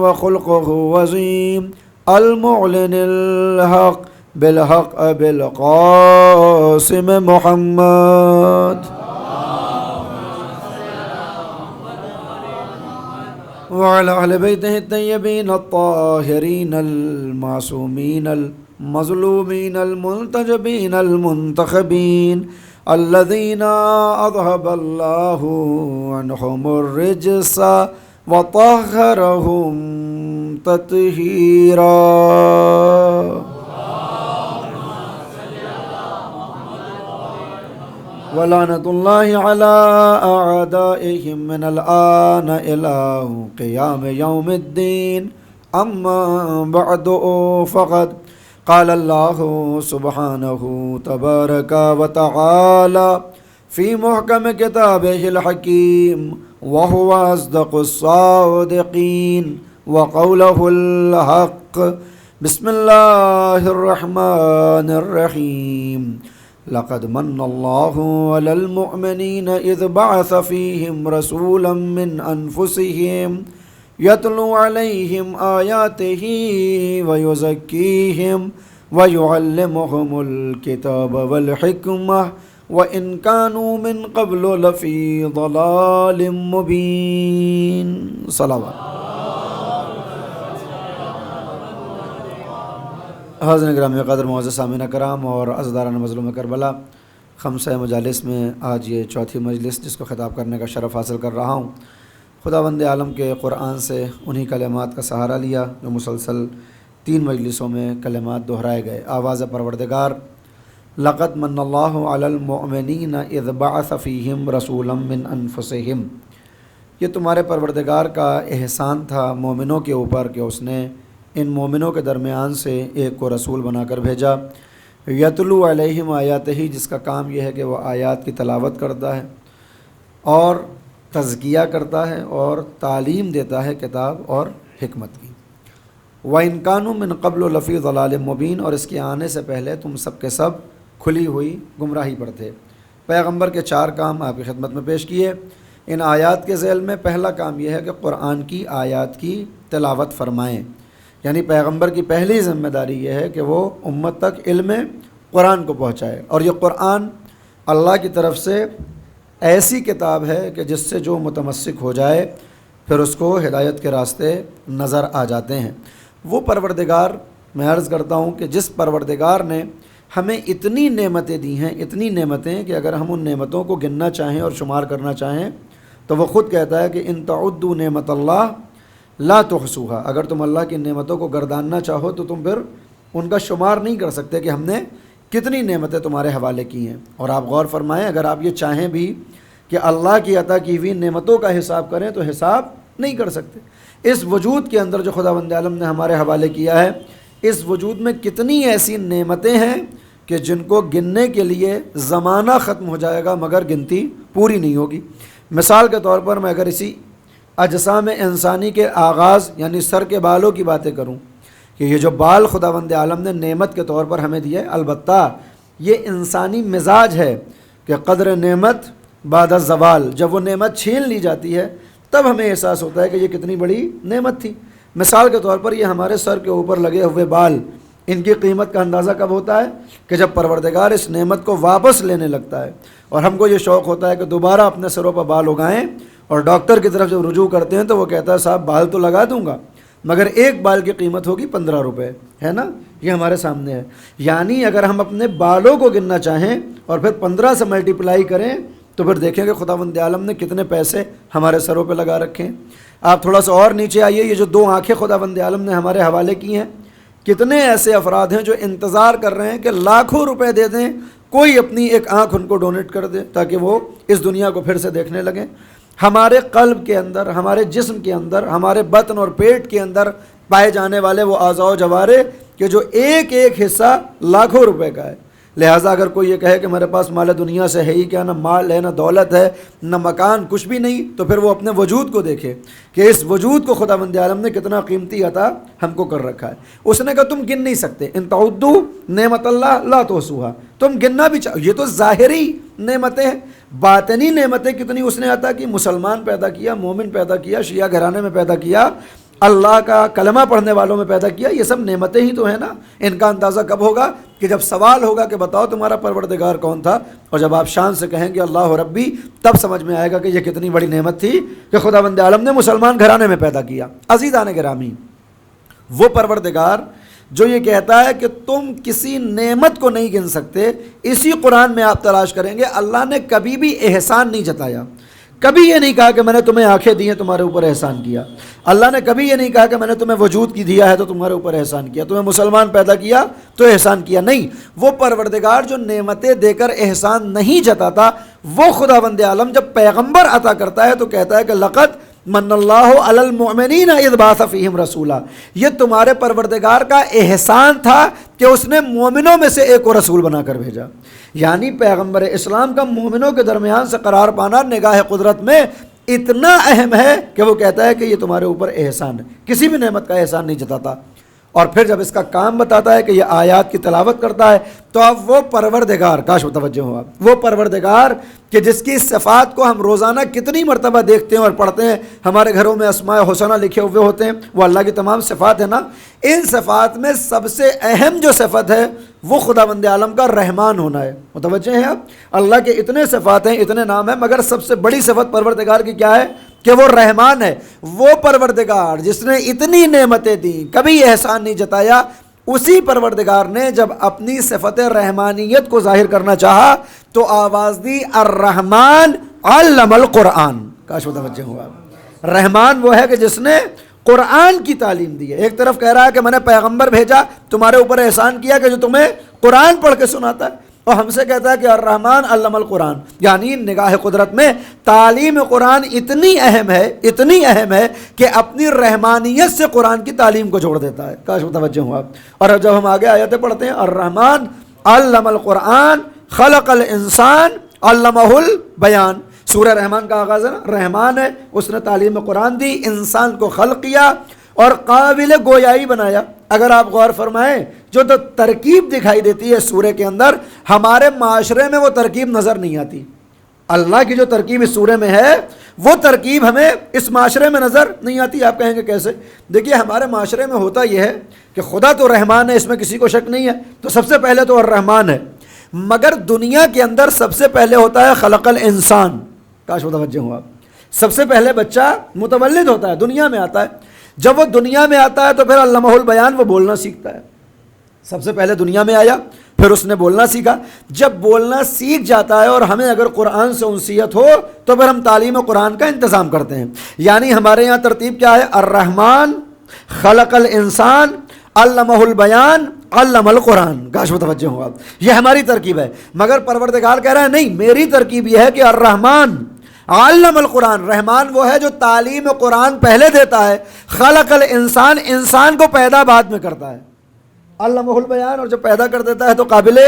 وخلقه وزيم. المعلن الحق بالحق أبي القاسم محمد وعلى أهل بيته الطيبين الطاهرين المعصومين المظلومين المنتجبين المنتخبين الذين أذهب الله عنهم الرجس وطهرهم تطهيرا. ولعنة الله على أعدائهم من الآن إلى قيام يوم الدين. أما بعد فقد قال الله سبحانه تبارك وتعالى في محكم كتابه الحكيم وهو أصدق الصادقين وقوله الحق. بسم الله الرحمن الرحيم. لقد من الله على المؤمنين إذ بعث فيهم رسولا من أنفسهم يتلو عليهم آياته ويزكيهم ويعلمهم الكتاب والحكمة وإن كانوا من قبل لفي ضلال مبين. صلوات. حاضرین گرامی قدر معزز سامعین کرام اور عزاداران مظلوم کربلا، خمسہ مجالس میں آج یہ چوتھی مجلس جس کو خطاب کرنے کا شرف حاصل کر رہا ہوں. خداوند عالم کے قرآن سے انہی کلمات کا سہارا لیا جو مسلسل 3 مجلسوں میں کلمات دہرائے گئے. آواز پروردگار. لقد من اللہ علی المؤمنین اذ بعث فیہم رسولا من انفسہم. یہ تمہارے پروردگار کا احسان تھا مومنوں کے اوپر کہ اس نے ان مومنوں کے درمیان سے ایک کو رسول بنا کر بھیجا. یتلو علیہم آیاتہ، جس کا کام یہ ہے کہ وہ آیات کی تلاوت کرتا ہے، اور تزکیہ کرتا ہے اور تعلیم دیتا ہے کتاب اور حکمت کی۔ وَإِن كَانُوا مِن قَبْلُ لَفِي ضَلَالٍ مُبِينٍ، اور اس کے آنے سے پہلے تم سب کے سب کھلی ہوئی گمراہی پر تھے۔ پیغمبر کے 4 کام آپ کی خدمت میں پیش کیے۔ ان آیات کے ذیل میں پہلا کام یہ ہے کہ قرآن کی آیات کی تلاوت فرمائیں، یعنی پیغمبر کی پہلی ذمہ داری یہ ہے کہ وہ امت تک علم قرآن کو پہنچائے، اور یہ قرآن اللہ کی طرف سے ایسی کتاب ہے کہ جس سے جو متمسک ہو جائے پھر اس کو ہدایت کے راستے نظر آ جاتے ہیں۔ وہ پروردگار، میں عرض کرتا ہوں کہ جس پروردگار نے ہمیں اتنی نعمتیں دی ہیں، اتنی نعمتیں کہ اگر ہم ان نعمتوں کو گننا چاہیں اور شمار کرنا چاہیں تو وہ خود کہتا ہے کہ ان تعدوا نعمت اللہ لا تحصوها، اگر تم اللہ کی نعمتوں کو گرداننا چاہو تو تم پھر ان کا شمار نہیں کر سکتے کہ ہم نے کتنی نعمتیں تمہارے حوالے کی ہیں۔ اور آپ غور فرمائیں، اگر آپ یہ چاہیں بھی کہ اللہ کی عطا کی ہوئی نعمتوں کا حساب کریں تو حساب نہیں کر سکتے۔ اس وجود کے اندر جو خداوند عالم نے ہمارے حوالے کیا ہے، اس وجود میں کتنی ایسی نعمتیں ہیں کہ جن کو گننے کے لیے زمانہ ختم ہو جائے گا مگر گنتی پوری نہیں ہوگی۔ مثال کے طور پر میں اگر اسی اجسام انسانی کے آغاز یعنی سر کے بالوں کی باتیں کروں کہ یہ جو بال خداوند عالم نے نعمت کے طور پر ہمیں دیے، البتہ یہ انسانی مزاج ہے کہ قدر نعمت بعد الزوال، جب وہ نعمت چھین لی جاتی ہے تب ہمیں احساس ہوتا ہے کہ یہ کتنی بڑی نعمت تھی۔ مثال کے طور پر یہ ہمارے سر کے اوپر لگے ہوئے بال، ان کی قیمت کا اندازہ کب ہوتا ہے کہ جب پروردگار اس نعمت کو واپس لینے لگتا ہے، اور ہم کو یہ شوق ہوتا ہے کہ دوبارہ اپنے سروں پر بال اگائیں، اور ڈاکٹر کی طرف جب رجوع کرتے ہیں تو وہ کہتا ہے صاحب بال تو لگا دوں گا مگر ایک بال کی قیمت ہوگی 15 روپے، ہے نا؟ یہ ہمارے سامنے ہے۔ یعنی اگر ہم اپنے بالوں کو گننا چاہیں اور پھر 15 سے ملٹیپلائی کریں تو پھر دیکھیں کہ خداوند عالم نے کتنے پیسے ہمارے سروں پہ لگا رکھے ہیں۔ آپ تھوڑا سا اور نیچے آئیے، یہ جو 2 آنکھیں خداوند عالم نے ہمارے حوالے کی ہیں، کتنے ایسے افراد ہیں جو انتظار کر رہے ہیں کہ لاکھوں روپے دے دیں، کوئی اپنی ایک آنکھ ان کو ڈونیٹ کر دے تاکہ وہ اس دنیا کو پھر سے دیکھنے لگیں۔ ہمارے قلب کے اندر، ہمارے جسم کے اندر، ہمارے بطن اور پیٹ کے اندر پائے جانے والے وہ اعضاء و جوارے کہ جو ایک ایک حصہ لاکھوں روپے کا ہے۔ لہٰذا اگر کوئی یہ کہے کہ میرے پاس مال دنیا سے ہے ہی کیا، نہ مال ہے، نہ دولت ہے، نہ مکان، کچھ بھی نہیں، تو پھر وہ اپنے وجود کو دیکھے کہ اس وجود کو خداوند عالم نے کتنا قیمتی عطا ہم کو کر رکھا ہے۔ اس نے کہا تم گن نہیں سکتے، ان تعدوا نعمت اللہ لا تحصوها، تم گننا بھی چاہو۔ یہ تو ظاہری نعمتیں ہیں، باطنی نعمتیں کتنی اس نے عطا کی۔ مسلمان پیدا کیا، مومن پیدا کیا، شیعہ گھرانے میں پیدا کیا، اللہ کا کلمہ پڑھنے والوں میں پیدا کیا، یہ سب نعمتیں ہی تو ہیں نا۔ ان کا اندازہ کب ہوگا کہ جب سوال ہوگا کہ بتاؤ تمہارا پروردگار کون تھا، اور جب آپ شان سے کہیں گے اللہ ربی، تب سمجھ میں آئے گا کہ یہ کتنی بڑی نعمت تھی کہ خداوند عالم نے مسلمان گھرانے میں پیدا کیا۔ عزیزان گرامی، وہ پروردگار جو یہ کہتا ہے کہ تم کسی نعمت کو نہیں گن سکتے، اسی قرآن میں آپ تلاش کریں گے اللہ نے کبھی بھی احسان نہیں جتایا۔ کبھی یہ نہیں کہا کہ میں نے تمہیں آنکھیں دی ہیں تمہارے اوپر احسان کیا۔ اللہ نے کبھی یہ نہیں کہا کہ میں نے تمہیں وجود کی دیا ہے تو تمہارے اوپر احسان کیا، تمہیں مسلمان پیدا کیا تو احسان کیا، نہیں۔ وہ پروردگار جو نعمتیں دے کر احسان نہیں جتاتا، وہ خداوند عالم جب پیغمبر عطا کرتا ہے تو کہتا ہے کہ لقد من اللہ علی المؤمنین اذ بعث فیہم رسولا، یہ تمہارے پروردگار کا احسان تھا کہ اس نے مومنوں میں سے ایک کو رسول بنا کر بھیجا۔ یعنی پیغمبر اسلام کا مومنوں کے درمیان سے قرار پانا نگاہ قدرت میں اتنا اہم ہے کہ وہ کہتا ہے کہ یہ تمہارے اوپر احسان ہے، کسی بھی نعمت کا احسان نہیں جتاتا۔ اور پھر جب اس کا کام بتاتا ہے کہ یہ آیات کی تلاوت کرتا ہے تو اب وہ پروردگار، کاش متوجہ ہو آپ، وہ پروردگار کہ جس کی صفات کو ہم روزانہ کتنی مرتبہ دیکھتے ہیں اور پڑھتے ہیں، ہمارے گھروں میں اسماء حسنہ لکھے ہوئے ہوتے ہیں، وہ اللہ کی تمام صفات ہیں نا۔ ان صفات میں سب سے اہم جو صفت ہے وہ خداوند عالم کا رحمان ہونا ہے۔ متوجہ ہیں آپ؟ اللہ کے اتنے صفات ہیں، اتنے نام ہیں، مگر سب سے بڑی صفت پروردگار کی کیا ہے کہ وہ رحمان ہے۔ وہ پروردگار جس نے اتنی نعمتیں دیں، کبھی احسان نہیں جتایا، اسی پروردگار نے جب اپنی صفت رحمانیت کو ظاہر کرنا چاہا تو آواز دی الرحمن علم القرآن۔ کاش متوجہ ہوا، رحمان وہ ہے کہ جس نے قرآن کی تعلیم دی ہے۔ ایک طرف کہہ رہا ہے کہ میں نے پیغمبر بھیجا، تمہارے اوپر احسان کیا کہ جو تمہیں قرآن پڑھ کے سناتا ہے، اور ہم سے کہتا ہے کہ الرحمن علم القرآن، یعنی نگاہ قدرت میں تعلیم قرآن اتنی اہم ہے کہ اپنی رحمانیت سے قرآن کی تعلیم کو جوڑ دیتا ہے۔ کاش متوجہ ہوں آپ۔ اور اب جب ہم آگے آیتیں پڑھتے ہیں، الرحمن علم القرآن خلق الانسان علمہ البیان، سورہ رحمان کا آغاز ہے نا، رحمان ہے، اس نے تعلیم قرآن دی، انسان کو خلق کیا اور قابل گویائی بنایا۔ اگر آپ غور فرمائیں جو تو ترکیب دکھائی دیتی ہے سورہ کے اندر، ہمارے معاشرے میں وہ ترکیب نظر نہیں آتی۔ اللہ کی جو ترکیب اس سورہ میں ہے وہ ترکیب ہمیں اس معاشرے میں نظر نہیں آتی۔ آپ کہیں گے کیسے؟ دیکھیے ہمارے معاشرے میں ہوتا یہ ہے کہ خدا تو رحمان ہے، اس میں کسی کو شک نہیں ہے، تو سب سے پہلے تو الرحمن ہے، مگر دنیا کے اندر سب سے پہلے ہوتا ہے خلق الانسان۔ کاش متوجہ ہوں آپ، سب سے پہلے بچہ متولد ہوتا ہے، دنیا میں آتا ہے۔ جب وہ دنیا میں آتا ہے تو پھر علمہ البیان، وہ بولنا سیکھتا ہے۔ سب سے پہلے دنیا میں آیا، پھر اس نے بولنا سیکھا۔ جب بولنا سیکھ جاتا ہے اور ہمیں اگر قرآن سے انسیت ہو تو پھر ہم تعلیم قرآن کا انتظام کرتے ہیں۔ یعنی ہمارے یہاں ترتیب کیا ہے؟ الرحمن، خلق الانسان، علمہ البیان، علم القرآن۔ کاش متوجہ ہوں آپ، یہ ہماری ترکیب ہے۔ مگر پروردگار کہہ رہا ہے نہیں، میری ترکیب یہ ہے کہ الرحمن علم القرآن، رحمان وہ ہے جو تعلیم قرآن پہلے دیتا ہے، خلق الانسان، انسان کو پیدا بعد میں کرتا ہے، علمہ البیان، اور جب پیدا کر دیتا ہے تو قابل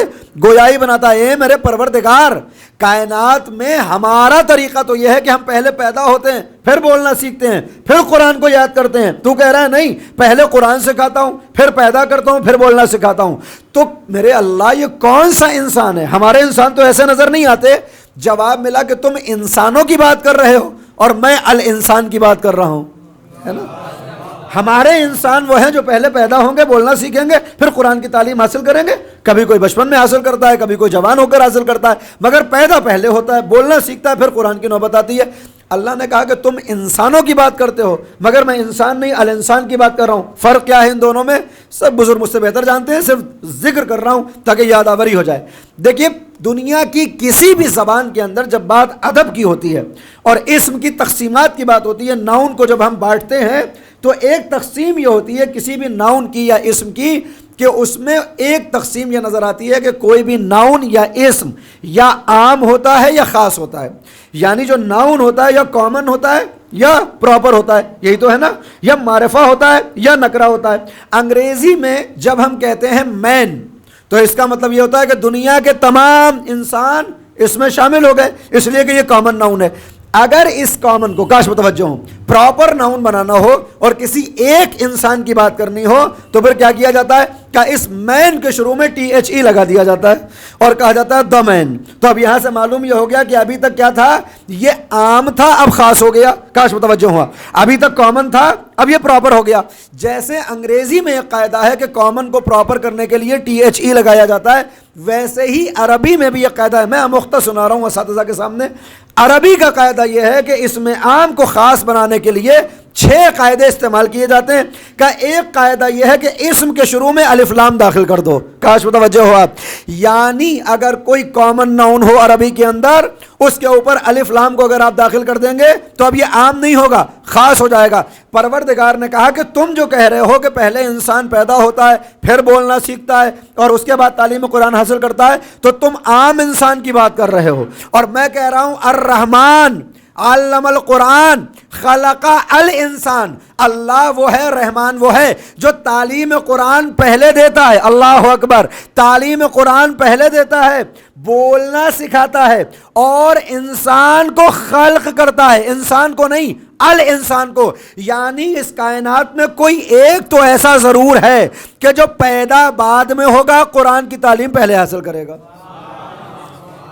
گویائی بناتا ہے۔ اے میرے پروردگار، کائنات میں ہمارا طریقہ تو یہ ہے کہ ہم پہلے پیدا ہوتے ہیں، پھر بولنا سیکھتے ہیں، پھر قرآن کو یاد کرتے ہیں۔ تو کہہ رہا ہے نہیں، پہلے قرآن سکھاتا ہوں، پھر پیدا کرتا ہوں، پھر بولنا سکھاتا ہوں۔ تو میرے اللہ یہ کون سا انسان ہے؟ ہمارے انسان تو ایسے نظر نہیں آتے۔ جواب ملا کہ تم انسانوں کی بات کر رہے ہو اور میں الانسان کی بات کر رہا ہوں، ہے نا؟ ہمارے انسان وہ ہیں جو پہلے پیدا ہوں گے، بولنا سیکھیں گے، پھر قرآن کی تعلیم حاصل کریں گے۔ کبھی کوئی بچپن میں حاصل کرتا ہے، کبھی کوئی جوان ہو کر حاصل کرتا ہے، مگر پیدا پہلے ہوتا ہے، بولنا سیکھتا ہے، پھر قرآن کی نوبت آتی ہے۔ اللہ نے کہا کہ تم انسانوں کی بات کرتے ہو، مگر میں انسان نہیں، الانسان کی بات کر رہا ہوں۔ فرق کیا ہے ان دونوں میں؟ سب بزرگ مجھ سے بہتر جانتے ہیں، صرف ذکر کر رہا ہوں تاکہ یاد آوری ہو جائے۔ دیکھیے دنیا کی کسی بھی زبان کے اندر جب بات ادب کی ہوتی ہے اور اسم کی تقسیمات کی بات ہوتی ہے، ناؤن کو جب ہم بانٹتے ہیں تو ایک تقسیم یہ ہوتی ہے کسی بھی ناؤن کی یا اسم کی کہ اس میں ایک تقسیم یہ نظر آتی ہے کہ کوئی بھی ناؤن یا اسم یا عام ہوتا ہے یا خاص ہوتا ہے۔ یعنی جو ناؤن ہوتا ہے یا کامن ہوتا ہے یا پراپر ہوتا ہے، یہی تو ہے نا، یا معرفہ ہوتا ہے یا نکرہ ہوتا ہے۔ انگریزی میں جب ہم کہتے ہیں مین تو اس کا مطلب یہ ہوتا ہے کہ دنیا کے تمام انسان اس میں شامل ہو گئے، اس لیے کہ یہ کامن ناؤن ہے۔ اگر اس کامن کو، کاش متوجہ ہوں، پراپر ناؤن بنانا ہو اور کسی ایک انسان کی بات کرنی ہو تو پھر کیا کیا جاتا ہے کہ اس مین کے شروع میں THE لگا دیا جاتا ہے اور کہا جاتا ہے دا مین۔ تو اب یہاں سے معلوم یہ ہو گیا کہ ابھی تک کیا تھا؟ یہ عام تھا، اب خاص ہو گیا۔ کاش متوجہ ہوا، ابھی تک کامن تھا، اب یہ پراپر ہو گیا۔ جیسے انگریزی میں ایک قاعدہ ہے کہ کامن کو پراپر کرنے کے لیے THE لگایا جاتا ہے، ویسے ہی عربی میں بھی ایک قاعدہ ہے۔ میں آموختہ سنا رہا ہوں اساتذہ کے سامنے۔ عربی کا قاعدہ یہ ہے کہ اس میں عام کو خاص بنانے کے لیے 6 قاعدے استعمال کیے جاتے ہیں۔ کا ایک قاعدہ یہ ہے کہ اسم کے شروع میں الف لام داخل کر دو۔ کاش متوجہ ہو آپ، یعنی اگر کوئی کامن ناؤن ہو عربی کے اندر، اس کے اوپر الف لام کو اگر آپ داخل کر دیں گے تو اب یہ عام نہیں ہوگا، خاص ہو جائے گا۔ پروردگار نے کہا کہ تم جو کہہ رہے ہو کہ پہلے انسان پیدا ہوتا ہے، پھر بولنا سیکھتا ہے اور اس کے بعد تعلیم قرآن حاصل کرتا ہے، تو تم عام انسان کی بات کر رہے ہو، اور میں کہہ رہا ہوں الرحمن علم القرآن خلق الانسان۔ اللہ وہ ہے، رحمان وہ ہے جو تعلیم قرآن پہلے دیتا ہے۔ اللہ اکبر، تعلیم قرآن پہلے دیتا ہے، بولنا سکھاتا ہے اور انسان کو خلق کرتا ہے، انسان کو نہیں، الانسان کو۔ یعنی اس کائنات میں کوئی ایک تو ایسا ضرور ہے کہ جو پیدا بعد میں ہوگا، قرآن کی تعلیم پہلے حاصل کرے گا۔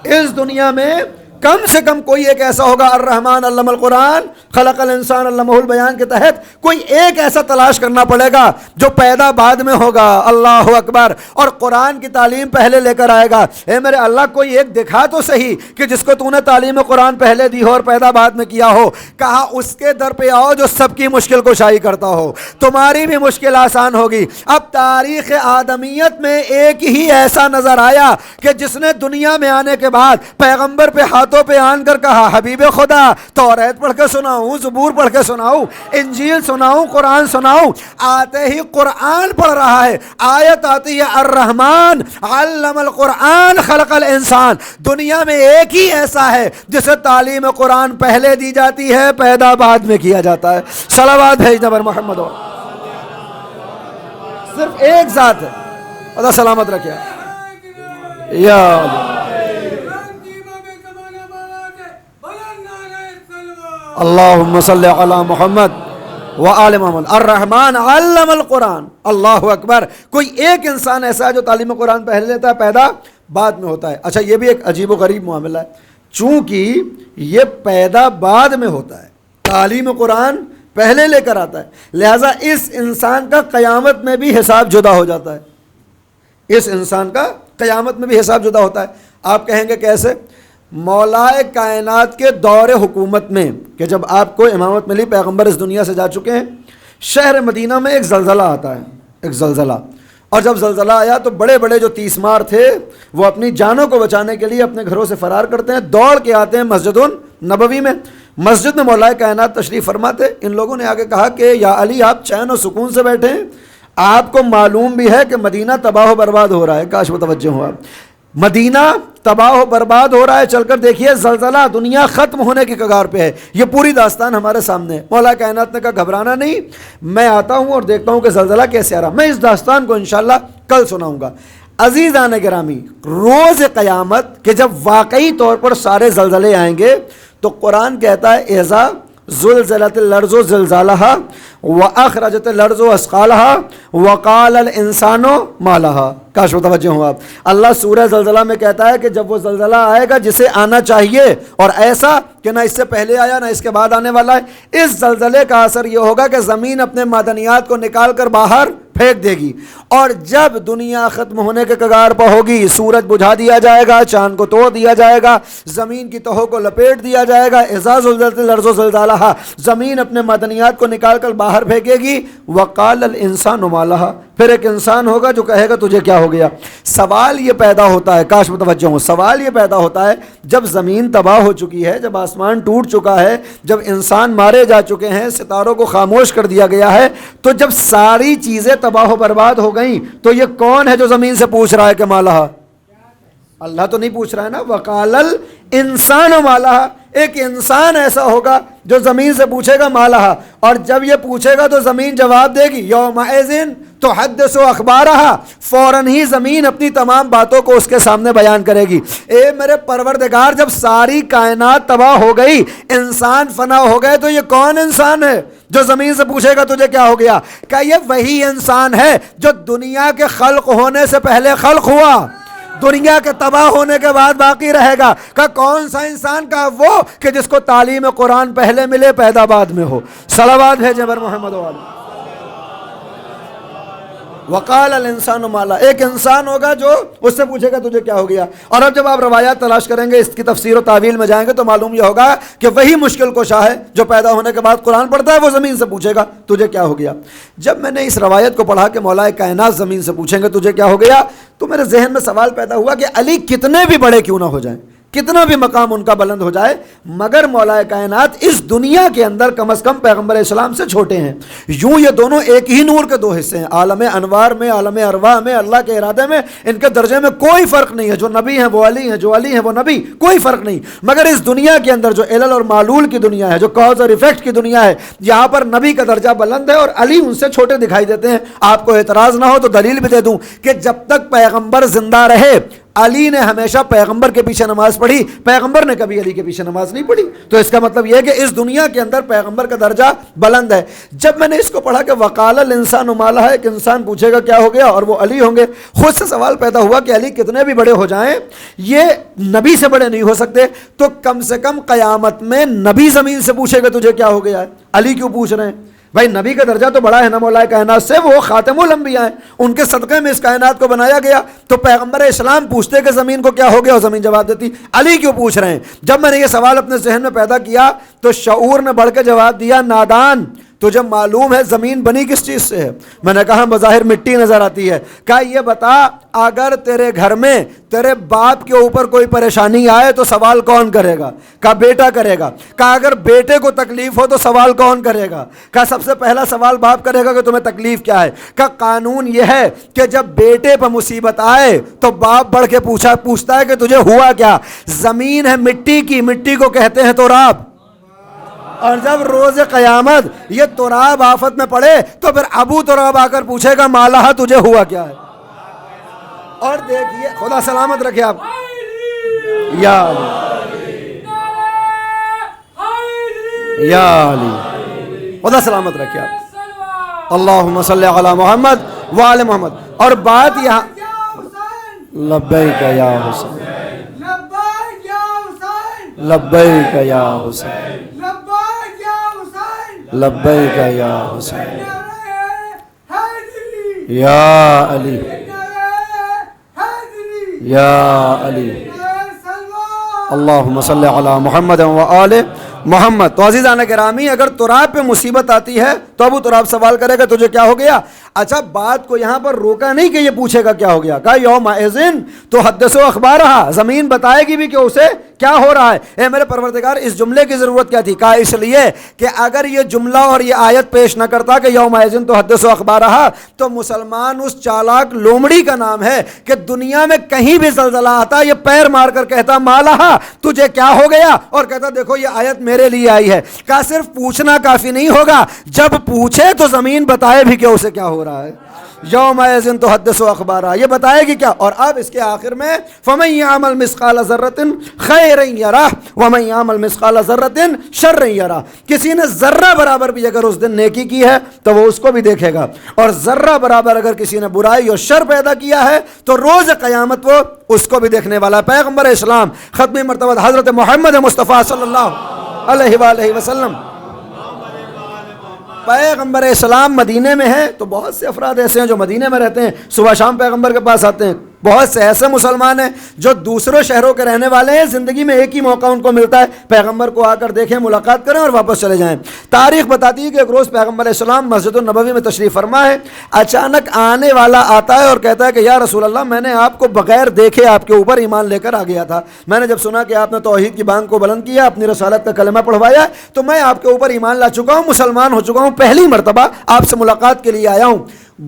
اس دنیا میں کم سے کم کوئی ایک ایسا ہوگا، الرحمن علم القرآن خلق الانسان علمہ البیان کے تحت کوئی ایک ایسا تلاش کرنا پڑے گا جو پیدا بعد میں ہوگا۔ اللہ اکبر، اور قرآن کی تعلیم پہلے لے کر آئے گا۔ اے میرے اللہ، کوئی ایک دکھا تو صحیح کہ جس کو تو نے تعلیم قرآن پہلے دی ہو اور پیدا بعد میں کیا ہو۔ کہا اس کے در پہ آؤ جو سب کی مشکل کشائی کرتا ہو، تمہاری بھی مشکل آسان ہوگی۔ اب تاریخ آدمیت میں ایک ہی ایسا نظر آیا کہ جس نے دنیا میں آنے کے بعد پیغمبر پہ ہاتھوں پہ آن کر کہا، حبیب خدا توریت پڑھ کے سناؤں، زبور پڑھ کے سناؤں، انجیل سناؤں، قرآن سناؤں؟ آتے ہی قرآن پڑھ رہا ہے، آیت آتی ہے الرحمن علم القرآن خلق الانسان۔ دنیا میں ایک ہی ایسا ہے جسے تعلیم قرآن پہلے دی جاتی ہے، پیدا بعد میں کیا جاتا ہے۔ صلوات بھیجنا پر محمد۔ صرف ایک ذات ہے، اللہ سلامت رکھے یا اللہ۔ اللہم صلی علی محمد و آل محمد. الرحمن علم القرآن. اللہ اکبر. کوئی ایک انسان ایسا ہے جو تعلیم قرآن پہلے لیتا ہے؟ پیدا بعد میں ہوتا ہے. اچھا یہ بھی ایک عجیب و غریب معاملہ ہے، چونکہ یہ پیدا بعد میں ہوتا ہے، تعلیم قرآن پہلے لے کر آتا ہے، لہٰذا اس انسان کا قیامت میں بھی حساب جدا ہو جاتا ہے. اس انسان کا قیامت میں بھی حساب جدا ہوتا ہے. آپ کہیں گے کیسے؟ مولائے کائنات کے دور حکومت میں، کہ جب آپ کو امامت ملی، پیغمبر اس دنیا سے جا چکے ہیں، شہر مدینہ میں ایک زلزلہ آتا ہے، ایک زلزلہ. اور جب زلزلہ آیا تو بڑے بڑے جو تیسمار تھے وہ اپنی جانوں کو بچانے کے لیے اپنے گھروں سے فرار کرتے ہیں، دوڑ کے آتے ہیں مسجد النبوی میں. مسجد میں مولائے کائنات تشریف فرماتے. ان لوگوں نے آگے کہا کہ یا علی آپ چین و سکون سے بیٹھے ہیں، آپ کو معلوم بھی ہے کہ مدینہ تباہ و برباد ہو رہا ہے. کاش متوجہ ہو آپ. مدینہ تباہ و برباد ہو رہا ہے، چل کر دیکھیے زلزلہ، دنیا ختم ہونے کی کگار پہ ہے. یہ پوری داستان ہمارے سامنے ہے. مولا کائنات نے کہا گھبرانا نہیں، میں آتا ہوں اور دیکھتا ہوں کہ زلزلہ کیسے آ رہا. میں اس داستان کو انشاءاللہ کل سناؤں گا. عزیزان گرامی، روز قیامت کہ جب واقعی طور پر سارے زلزلے آئیں گے تو قرآن کہتا ہے اذا زلزلت الارض زلزالها واخرجت الارض اثقالها وقال الانسان ما لها. کاش متوجہ ہوں آپ. اللہ سورہ زلزلہ میں کہتا ہے کہ جب وہ زلزلہ آئے گا جسے آنا چاہیے اور ایسا کہ نہ اس سے پہلے آیا نہ اس کے بعد آنے والا ہے، اس زلزلے کا اثر یہ ہوگا کہ زمین اپنے معدنیات کو نکال کر باہر پھینک دے گی. اور جب دنیا ختم ہونے کے کگار پر ہوگی، سورج بجھا دیا جائے گا، چاند کو توڑ دیا جائے گا، زمین کی تہوں کو لپیٹ دیا جائے گا. اذا زلزلت الارض زلزالها، زمین اپنے معدنیات کو نکال کر باہر پھینکے گی. وقال الانسان ما لها، پھر ایک انسان ہوگا جو کہے گا تجھے کیا ہو گیا. سوال یہ پیدا ہوتا ہے، کاش متوجہ ہوں، سوال یہ پیدا ہوتا ہے جب زمین تباہ ہو چکی ہے، جب آسمان ٹوٹ چکا ہے، جب انسان مارے جا چکے ہیں، ستاروں کو خاموش کر دیا گیا ہے، تو جب ساری چیزیں تباہ و برباد ہو گئیں تو یہ کون ہے جو زمین سے پوچھ رہا ہے کہ مالہا؟ اللہ تو نہیں پوچھ رہا ہے نا. وقال الانسان مالہا، ایک انسان ایسا ہوگا جو زمین سے پوچھے گا مالہا. اور جب یہ پوچھے گا تو زمین جواب دے گی یومئذ تحدث اخبارہا، فوراً ہی زمین اپنی تمام باتوں کو اس کے سامنے بیان کرے گی. اے میرے پروردگار، جب ساری کائنات تباہ ہو گئی، انسان فنا ہو گئے، تو یہ کون انسان ہے جو زمین سے پوچھے گا تجھے کیا ہو گیا؟ کہ یہ وہی انسان ہے جو دنیا کے خلق ہونے سے پہلے خلق ہوا، دنیا کے تباہ ہونے کے بعد باقی رہے گا. کہ کون سا انسان؟ کا وہ کہ جس کو تعلیم قرآن پہلے ملے، پیدا بعد میں ہو. صلوات بھیجیں بر محمد و آل. وقال الانسان ما لها، ایک انسان ہوگا جو اس سے پوچھے گا تجھے کیا ہو گیا. اور اب جب آپ روایات تلاش کریں گے، اس کی تفسیر و تعویل میں جائیں گے تو معلوم یہ ہوگا کہ وہی مشکل کشا ہے جو پیدا ہونے کے بعد قرآن پڑھتا ہے، وہ زمین سے پوچھے گا تجھے کیا ہو گیا. جب میں نے اس روایت کو پڑھا کہ مولا کائنات زمین سے پوچھیں گے تجھے کیا ہو گیا، تو میرے ذہن میں سوال پیدا ہوا کہ علی کتنے بھی بڑے کیوں نہ ہو جائیں، کتنا بھی مقام ان کا بلند ہو جائے، مگر مولا کائنات اس دنیا کے اندر کم از کم پیغمبر اسلام سے چھوٹے ہیں. یوں یہ دونوں ایک ہی نور کے دو حصے ہیں. عالم انوار میں، عالم ارواح میں، اللہ کے ارادے میں ان کے درجے میں کوئی فرق نہیں ہے. جو نبی ہیں وہ علی ہیں، جو علی ہیں وہ نبی، کوئی فرق نہیں. مگر اس دنیا کے اندر جو علل اور معلول کی دنیا ہے، جو کاز اور ایفیکٹ کی دنیا ہے، یہاں پر نبی کا درجہ بلند ہے اور علی ان سے چھوٹے دکھائی دیتے ہیں. آپ کو اعتراض نہ ہو تو دلیل بھی دے دوں کہ جب تک پیغمبر زندہ رہے، علی نے ہمیشہ پیغمبر کے پیچھے نماز پڑھی، پیغمبر نے کبھی علی کے پیچھے نماز نہیں پڑھی. تو اس کا مطلب یہ ہے کہ اس دنیا کے اندر پیغمبر کا درجہ بلند ہے. جب میں نے اس کو پڑھا کہ وقال الانسان ما لها، ایک انسان پوچھے گا کیا ہو گیا، اور وہ علی ہوں گے، خود سے سوال پیدا ہوا کہ علی کتنے بھی بڑے ہو جائیں یہ نبی سے بڑے نہیں ہو سکتے. تو کم سے کم قیامت میں نبی زمین سے پوچھے گا تجھے کیا ہو گیا ہے، علی کیوں پوچھ رہے ہیں؟ بھائی نبی کا درجہ تو بڑا ہے نا مولا کائنات سے، وہ خاتم الانبیاء ہیں، ان کے صدقے میں اس کائنات کو بنایا گیا. تو پیغمبر اسلام پوچھتے کہ زمین کو کیا ہو گیا اور زمین جواب دیتی. علی کیوں پوچھ رہے ہیں؟ جب میں نے یہ سوال اپنے ذہن میں پیدا کیا تو شعور نے بڑھ کے جواب دیا نادان، تجھے معلوم ہے زمین بنی کس چیز سے ہے؟ میں نے کہا بظاہر مٹی نظر آتی ہے. کہا یہ بتا اگر تیرے گھر میں تیرے باپ کے اوپر کوئی پریشانی آئے تو سوال کون کرے گا؟ کہا بیٹا کرے گا. کہا اگر بیٹے کو تکلیف ہو تو سوال کون کرے گا؟ کہا سب سے پہلا سوال باپ کرے گا کہ تمہیں تکلیف کیا ہے. کہا قانون یہ ہے کہ جب بیٹے پر مصیبت آئے تو باپ بڑھ کے پوچھتا ہے کہ تجھے ہوا کیا. زمین ہے مٹی کی، مٹی کو کہتے ہیں تراب، اور جب روز قیامت یہ تراب آفت میں پڑے تو پھر ابو تراب آ کر پوچھے گا مالہا تجھے ہوا کیا ہے. اور دیکھیے خدا سلامت رکھے آپ یا یا علی. خدا سلامت رکھے آپ. اللہم صلی علی محمد وآل محمد. اور بات یہاں یا حسین لبیک یا حسین، لبیک یا حسین لبیک یا حسین، لبیک یا حسین لبیک یا حسین. نعرہ حیدری یا علی نعرہ حیدری یا علی. نعرہ سلوان اللہم صلی علی محمد و آل محمد. تو عزیزان گرامی، اگر تراب پہ مصیبت آتی ہے تو ابو تراب سوال کرے گا تجھے کیا ہو گیا. اچھا، بات کو یہاں پر روکا نہیں کہ یہ پوچھے گا کیا ہو گیا، کہا یوم اذن تو حدث و اخبارہا، زمین بتائے گی بھی کہ اسے کیا ہو رہا ہے. اے میرے پروردگار، اس جملے کی ضرورت کیا تھی؟ کہا اس لیے کہ اگر یہ جملہ اور یہ آیت پیش نہ کرتا کہ یوم اذن تو حدث و اخبارہا، تو مسلمان اس چالاک لومڑی کا نام ہے کہ دنیا میں کہیں بھی زلزلہ آتا یہ پیر مار کر کہتا مالہا، تجھے کیا ہو گیا، اور کہتا دیکھو یہ آیت میرے لیے آئی ہے. کہا صرف پوچھنا کافی نہیں ہوگا، جب پوچھے تو زمین بتائے بھی کہ اسے کیا ہو رہا ہے. یوم اذن تو حدث و اخبارہا، یہ بتائے گی کیا. اور اب اس کے آخر میں فمن یعمل مثقال ذرۃ خیرا یرہ ومن یعمل مثقال ذرۃ شرا یرہ. کسی نے ذرہ برابر بھی اگر اس دن نیکی کی ہے تو وہ اس کو بھی دیکھے گا، اور ذرہ برابر اگر کسی نے برائی اور شر پیدا کیا ہے تو روز قیامت وہ اس کو بھی دیکھنے والا ہے. پیغمبر اسلام ختم مرتبہ حضرت محمد مصطفیٰ صلی اللہ علیہ وآلہ وسلم، پیغمبر اسلام مدینے میں ہے تو بہت سے افراد ایسے ہیں جو مدینے میں رہتے ہیں، صبح شام پیغمبر کے پاس آتے ہیں. بہت سے ایسے مسلمان ہیں جو دوسروں شہروں کے رہنے والے ہیں، زندگی میں ایک ہی موقع ان کو ملتا ہے پیغمبر کو آ کر دیکھیں، ملاقات کریں اور واپس چلے جائیں. تاریخ بتاتی ہے کہ ایک روز پیغمبر اسلام مسجد النبوی میں تشریف فرما ہے. اچانک آنے والا آتا ہے اور کہتا ہے کہ یا رسول اللہ، میں نے آپ کو بغیر دیکھے آپ کے اوپر ایمان لے کر آ گیا تھا. میں نے جب سنا کہ آپ نے توحید کی بانگ کو بلند کیا، اپنی رسالت کا کلمہ پڑھوایا، تو میں آپ کے اوپر ایمان لا چکا ہوں، مسلمان ہو چکا ہوں، پہلی مرتبہ آپ سے ملاقات کے لیے آیا ہوں.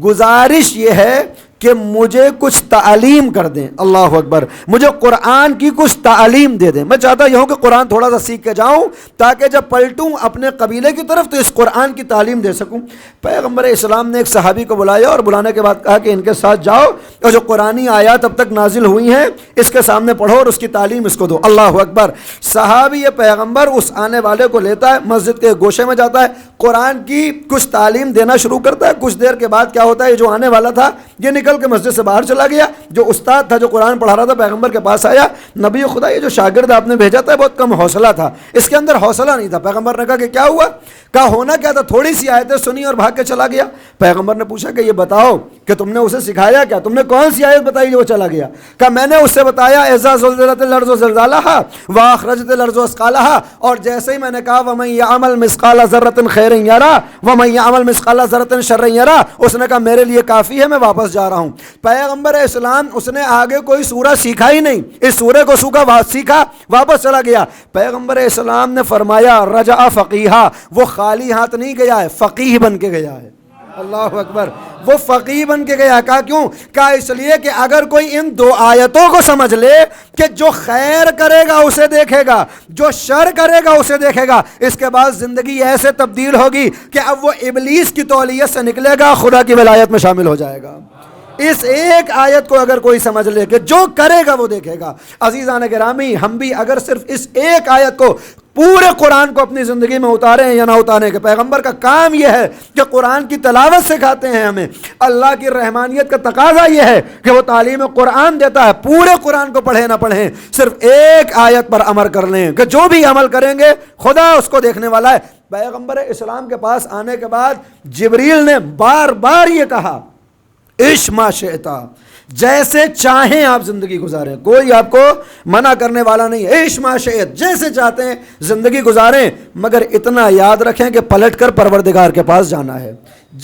گزارش یہ ہے کہ مجھے کچھ تعلیم کر دیں. اللہ اکبر. مجھے قرآن کی کچھ تعلیم دے دیں. میں چاہتا ہوں کہ قرآن تھوڑا سا سیکھ کے جاؤں تاکہ جب پلٹوں اپنے قبیلے کی طرف تو اس قرآن کی تعلیم دے سکوں. پیغمبر اسلام نے ایک صحابی کو بلایا اور بلانے کے بعد کہا کہ ان کے ساتھ جاؤ اور جو قرآنی آیات اب تک نازل ہوئی ہیں اس کے سامنے پڑھو اور اس کی تعلیم اس کو دو. اللہ اکبر. صحابی پیغمبر اس آنے والے کو لیتا ہے، مسجد کے گوشے میں جاتا ہے، قرآن کی کچھ تعلیم دینا شروع کرتا ہے. کچھ دیر کے بعد کیا ہوتا ہے، جو آنے والا تھا یہ نکل کے مسجد سے باہر چلا گیا. جو استاد تھا جو قرآن پڑھا رہا تھا پیغمبر کے پاس آیا، نبی خدا یہ جو شاگرد آپ نے بھیجا تھا بہت کم حوصلہ تھا، اس کے اندر حوصلہ نہیں تھا. پیغمبر نے کہا کہ کیا ہوا؟ کہا ہونا کیا تھا، تھوڑی سی آیتیں سنی اور بھاگ کے چلا گیا. پیغمبر نے پوچھا کہ یہ بتاؤ کہ تم نے اسے سکھایا کیا، تم نے کون سی آیت بتائی جو وہ چلا گیا؟ کہا میں نے اس سے بتایا اذا زلزلت الارض زلزالہا واخرجت الارض اثقالہا، اور جیسے ہی میں نے کہا ومن یعمل مثقال ذرۃ خیرا یرہ ومن یعمل مثقال ذرۃ شرا یرہ، اس نے کہا میرے لیے کافی ہے، میں واپس جا رہا ہوں. پیغمبر اسلام اس نے آگے کوئی سورہ سیکھا ہی نہیں، اس سورے کو سیکھا واپس چلا گیا. پیغمبر اسلام نے فرمایا رجع فقیہا، وہ خالی ہاتھ نہیں گیا ہے، فقیہ بن کے گیا ہے. اللہ اکبر. وہ فقیہ بن کے گیا. کہا کیوں؟ کہا اس لیے کہ اگر کوئی ان دو آیتوں کو سمجھ لے کہ جو خیر کرے گا اسے دیکھے گا، جو شر کرے گا اسے دیکھے گا، اس کے بعد زندگی ایسے تبدیل ہوگی کہ اب وہ ابلیس کی تولیت سے نکلے گا، خدا کی ولایت میں شامل ہو جائے گا. اس ایک آیت کو اگر کوئی سمجھ لے کہ جو کرے گا وہ دیکھے گا. عزیزان گرامی، ہم بھی اگر صرف اس ایک آیت کو، پورے قرآن کو اپنی زندگی میں اتاریں یا نہ اتاریں، کہ پیغمبر کا کام یہ ہے کہ قرآن کی تلاوت سکھاتے ہیں ہمیں، اللہ کی رحمانیت کا تقاضا یہ ہے کہ وہ تعلیم قرآن دیتا ہے. پورے قرآن کو پڑھیں نہ پڑھیں، صرف ایک آیت پر عمل کر لیں کہ جو بھی عمل کریں گے خدا اس کو دیکھنے والا ہے. پیغمبر اسلام کے پاس آنے کے بعد جبریل نے بار بار یہ کہا عش ما شئتا، جیسے چاہیں آپ زندگی گزاریں، کوئی آپ کو منع کرنے والا نہیں. عش ما شئت، جیسے چاہتے ہیں زندگی گزاریں، مگر اتنا یاد رکھیں کہ پلٹ کر پروردگار کے پاس جانا ہے.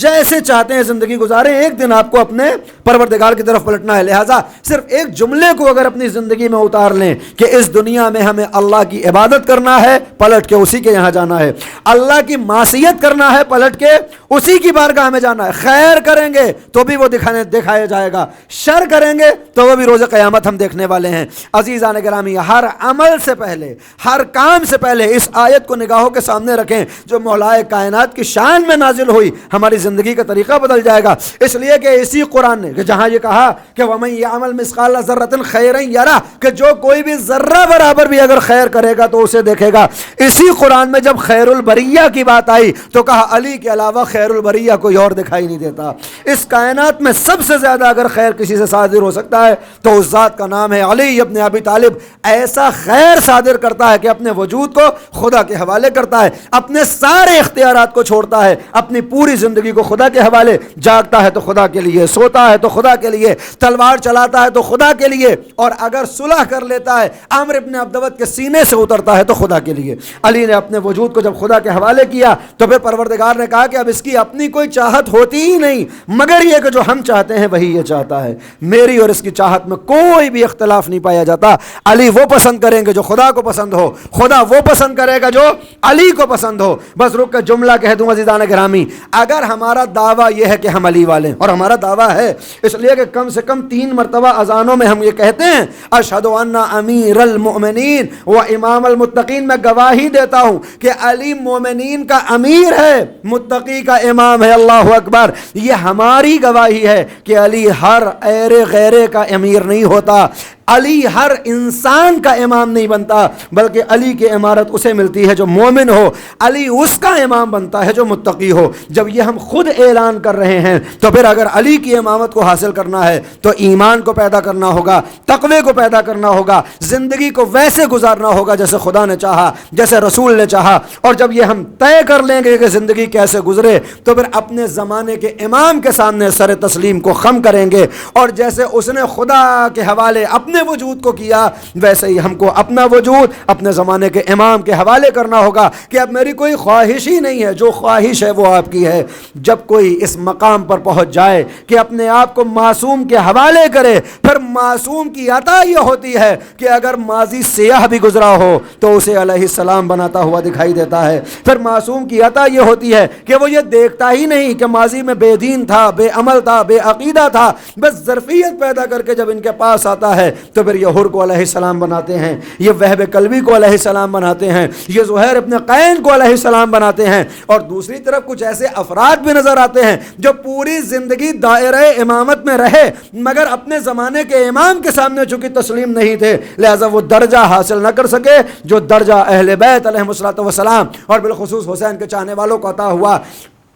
جیسے چاہتے ہیں زندگی گزاریں، ایک دن آپ کو اپنے پروردگار کی طرف پلٹنا ہے. لہٰذا صرف ایک جملے کو اگر اپنی زندگی میں اتار لیں کہ اس دنیا میں ہمیں اللہ کی عبادت کرنا ہے، پلٹ کے اسی کے یہاں جانا ہے. اللہ کی معصیت کرنا ہے، پلٹ کے اسی کی بارگاہ میں جانا ہے. خیر کریں گے تو بھی وہ دکھایا جائے گا، شر کریں گے تو وہ بھی روز قیامت ہم دیکھنے والے ہیں. عزیزان گرامی، ہر عمل سے پہلے، ہر کام سے پہلے اس آیت کو نگاہوں کے سامنے رکھیں جو مولا کائنات کی شان میں نازل ہوئی، ہماری زندگی کا طریقہ بدل جائے گا. اس لیے کہ اسی قرآن نے کہ جہاں یہ کہا کہ وَمَن يَعْمَلْ مِثْقَالَ ذَرَّةٍ خَيْرًا يَرَهُ کہ جو کوئی بھی ذرہ برابر بھی اگر خیر کرے گا تو اسے دیکھے گا. اسی قرآن میں جب خیر البریہ کی بات آئی تو کہا علی کے علاوہ خیر البریہ کوئی اور دکھائی نہیں دیتا. اس کائنات میں سب سے زیادہ اگر خیر کسی سے صادر ہو سکتا ہے تو اس ذات کا نام ہے علی ابن ابی طالب. ایسا خیر صادر کرتا ہے کہ اپنے وجود کو خدا کے حوالے کرتا ہے, اپنے سارے اختیارات کو چھوڑتا ہے, اپنی پوری زندگی کو خدا کے حوالے, جاگتا ہے تو خدا کے لیے, سوتا ہے تو خدا کے لیے, تلوار چلاتا ہے تو خدا کے لیے, اور اگر صلح کر لیتا ہے عامر ابن عبدود کے سینے سے اترتا ہے تو خدا کے لیے. علی نے اپنے وجود کو جب خدا کے حوالے کیا تو پھر پروردگار نے کہا کہ اب اس کی اپنی کوئی چاہت ہوتی ہی نہیں مگر یہ کہ جو ہم چاہتے ہیں وہی یہ چاہتا ہے. میری اور اس کی چاہت میں کوئی بھی اختلاف نہیں پایا جاتا. علی وہ پسند کریں گے جو خدا کو پسند ہو, خدا وہ پسند کرے گا جو علی کو پسند ہو. بس رک کے جملہ کہہ دوں عزیزان گرامی, اگر ہمارا دعویٰ یہ ہے کہ ہم علی والے ہیں, اور ہمارا دعویٰ ہے اس لیے کہ کم سے کم 3 مرتبہ اذانوں میں ہم یہ کہتے ہیں اشہد ان امیر المؤمنین و امام المتقین, میں گواہی دیتا ہوں کہ علی مومنین کا امیر ہے, متقی کا امام ہے. اللہ اکبر. یہ ہماری گواہی ہے کہ علی ہر ایرے غیرے کا امیر نہیں ہوتا, علی ہر انسان کا امام نہیں بنتا, بلکہ علی کی امارت اسے ملتی ہے جو مومن ہو, علی اس کا امام بنتا ہے جو متقی ہو. جب یہ ہم خود اعلان کر رہے ہیں تو پھر اگر علی کی امامت کو حاصل کرنا ہے تو ایمان کو پیدا کرنا ہوگا, تقوی کو پیدا کرنا ہوگا, زندگی کو ویسے گزارنا ہوگا جیسے خدا نے چاہا, جیسے رسول نے چاہا. اور جب یہ ہم طے کر لیں گے کہ زندگی کیسے گزرے تو پھر اپنے زمانے کے امام کے سامنے سر تسلیم کو خم کریں گے, اور جیسے اس نے خدا کے حوالے اپنے وجود کو کیا ویسے ہی ہم کو اپنا وجود اپنے زمانے کے امام کے حوالے کرنا ہوگا کہ اب میری کوئی خواہش ہی نہیں ہے, جو خواہش ہے وہ آپ کی ہے. جب کوئی اس مقام پر پہنچ جائے کہ اپنے آپ کو معصوم کے حوالے کرے, پھر معصوم کی عطا یہ ہوتی ہے کہ اگر ماضی سیاہ بھی گزرا ہو تو اسے علیہ السلام بناتا ہوا دکھائی دیتا ہے. پھر معصوم کی عطا یہ ہوتی ہے کہ وہ یہ دیکھتا ہی نہیں کہ ماضی میں بے دین تھا, بے عمل تھا, بے عقیدہ تھا, بس ظرفیت پیدا کر کے جب ان کے پاس آتا ہے تو پھر یہ حر کو علیہ السلام بناتے ہیں, یہ وہب کلبی کو علیہ السلام بناتے ہیں, یہ زہیر ابن قین کو علیہ السلام بناتے ہیں. اور دوسری طرف کچھ ایسے افراد بھی نظر آتے ہیں جو پوری زندگی دائرہ امامت میں رہے مگر اپنے زمانے کے امام کے سامنے چونکہ تسلیم نہیں تھے لہذا وہ درجہ حاصل نہ کر سکے جو درجہ اہل بیت علیہ السلام اور بالخصوص حسین کے چاہنے والوں کو عطا ہوا.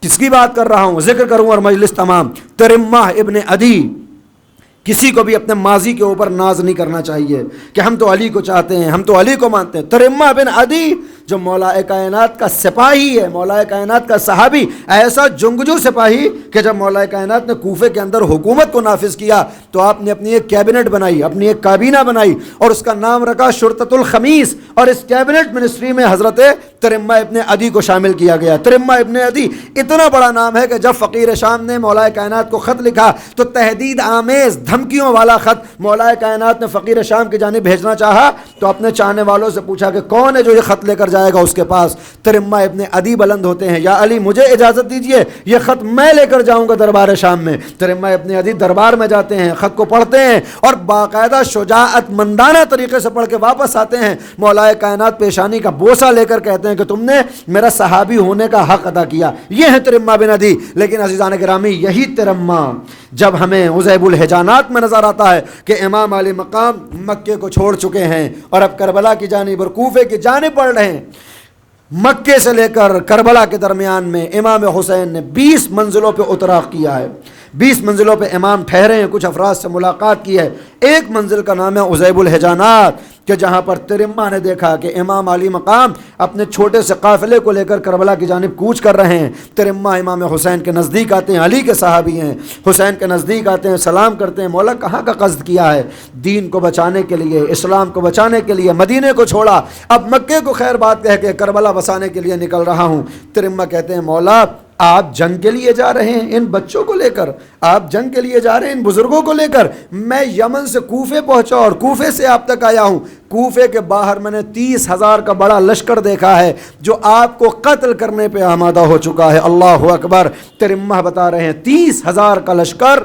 کس کی بات کر رہا ہوں, ذکر کروں اور مجلس تمام. ترمہ ابن عدی, کسی کو بھی اپنے ماضی کے اوپر ناز نہیں کرنا چاہیے کہ ہم تو علی کو چاہتے ہیں, ہم تو علی کو مانتے ہیں. ترمہ بن عدی جو مولا کائنات کا سپاہی ہے, مولا کائنات کا صحابی, ایسا جنگجو سپاہی کہ جب مولا کائنات نے کوفے کے اندر حکومت کو نافذ کیا تو آپ نے اپنی ایک کیبنٹ بنائی, اپنی ایک کابینہ بنائی اور اس کا نام رکھا شرطۃ الخمیس, اور اس کیبنٹ منسٹری میں حضرت ترمہ ابن عدی کو شامل کیا گیا. ترمہ ابن عدی اتنا بڑا نام ہے کہ جب فقیر شام نے مولا کائنات کو خط لکھا تو تہدید آمیز دھمکیوں والا خط مولا کائنات نے فقیر شام کی جانب بھیجنا چاہا تو اپنے چاہنے والوں سے پوچھا کہ کون ہے جو یہ خط لے کر جائے گا اس کے پاس. ترمہ ابن عدی بلند ہوتے ہیں, یا علی مجھے اجازت دیجئے یہ خط میں لے کر جاؤں گا دربار شام میں. ترمہ ابن عدی دربار میں جاتے ہیں, خط کو پڑھتے ہیں اور باقاعدہ شجاعت مندانہ طریقے سے پڑھ کے واپس آتے ہیں. مولا کائنات پیشانی کا بوسہ لے کر کہتے ہیں کہ تم نے میرا صحابی ہونے کا حق ادا کیا. یہ ہے ترمہ بن عدی. لیکن عزیزان گرامی, یہی ترمہ جب ہمیں عزیب الحجانات میں نظر آتا ہے کہ امام علی مقام مکے کو چھوڑ چکے ہیں اور اب کربلا کی جانب اور کوفے کی جانب بڑھ رہے ہیں, مکے سے لے کر کربلا کے درمیان میں امام حسین نے 20 منزلوں پہ اتراق کیا ہے. 20 منزلوں پہ امام ٹھہرے ہیں, کچھ افراد سے ملاقات کی ہے. ایک منزل کا نام ہے عزیب الحجانات کہ جہاں پر ترمہ نے دیکھا کہ امام علی مقام اپنے چھوٹے سے قافلے کو لے کر کربلا کی جانب کوچ کر رہے ہیں. ترمہ امام حسین کے نزدیک آتے ہیں, علی کے صحابی ہیں, حسین کے نزدیک آتے ہیں, سلام کرتے ہیں. مولا کہاں کا قصد کیا ہے؟ دین کو بچانے کے لیے, اسلام کو بچانے کے لیے مدینے کو چھوڑا, اب مکے کو خیر بات کہہ کے کربلا بسانے کے لیے نکل رہا ہوں. ترمہ کہتے ہیں مولا آپ جنگ کے لیے جا رہے ہیں ان بچوں کو لے کر, آپ جنگ کے لیے جا رہے ہیں ان بزرگوں کو لے کر. میں یمن سے کوفے پہنچا اور کوفے سے آپ تک آیا ہوں. کوفے کے باہر میں نے 30,000 کا بڑا لشکر دیکھا ہے جو آپ کو قتل کرنے پہ آمادہ ہو چکا ہے. اللہ اکبر. ترمہ بتا رہے ہیں 30,000 کا لشکر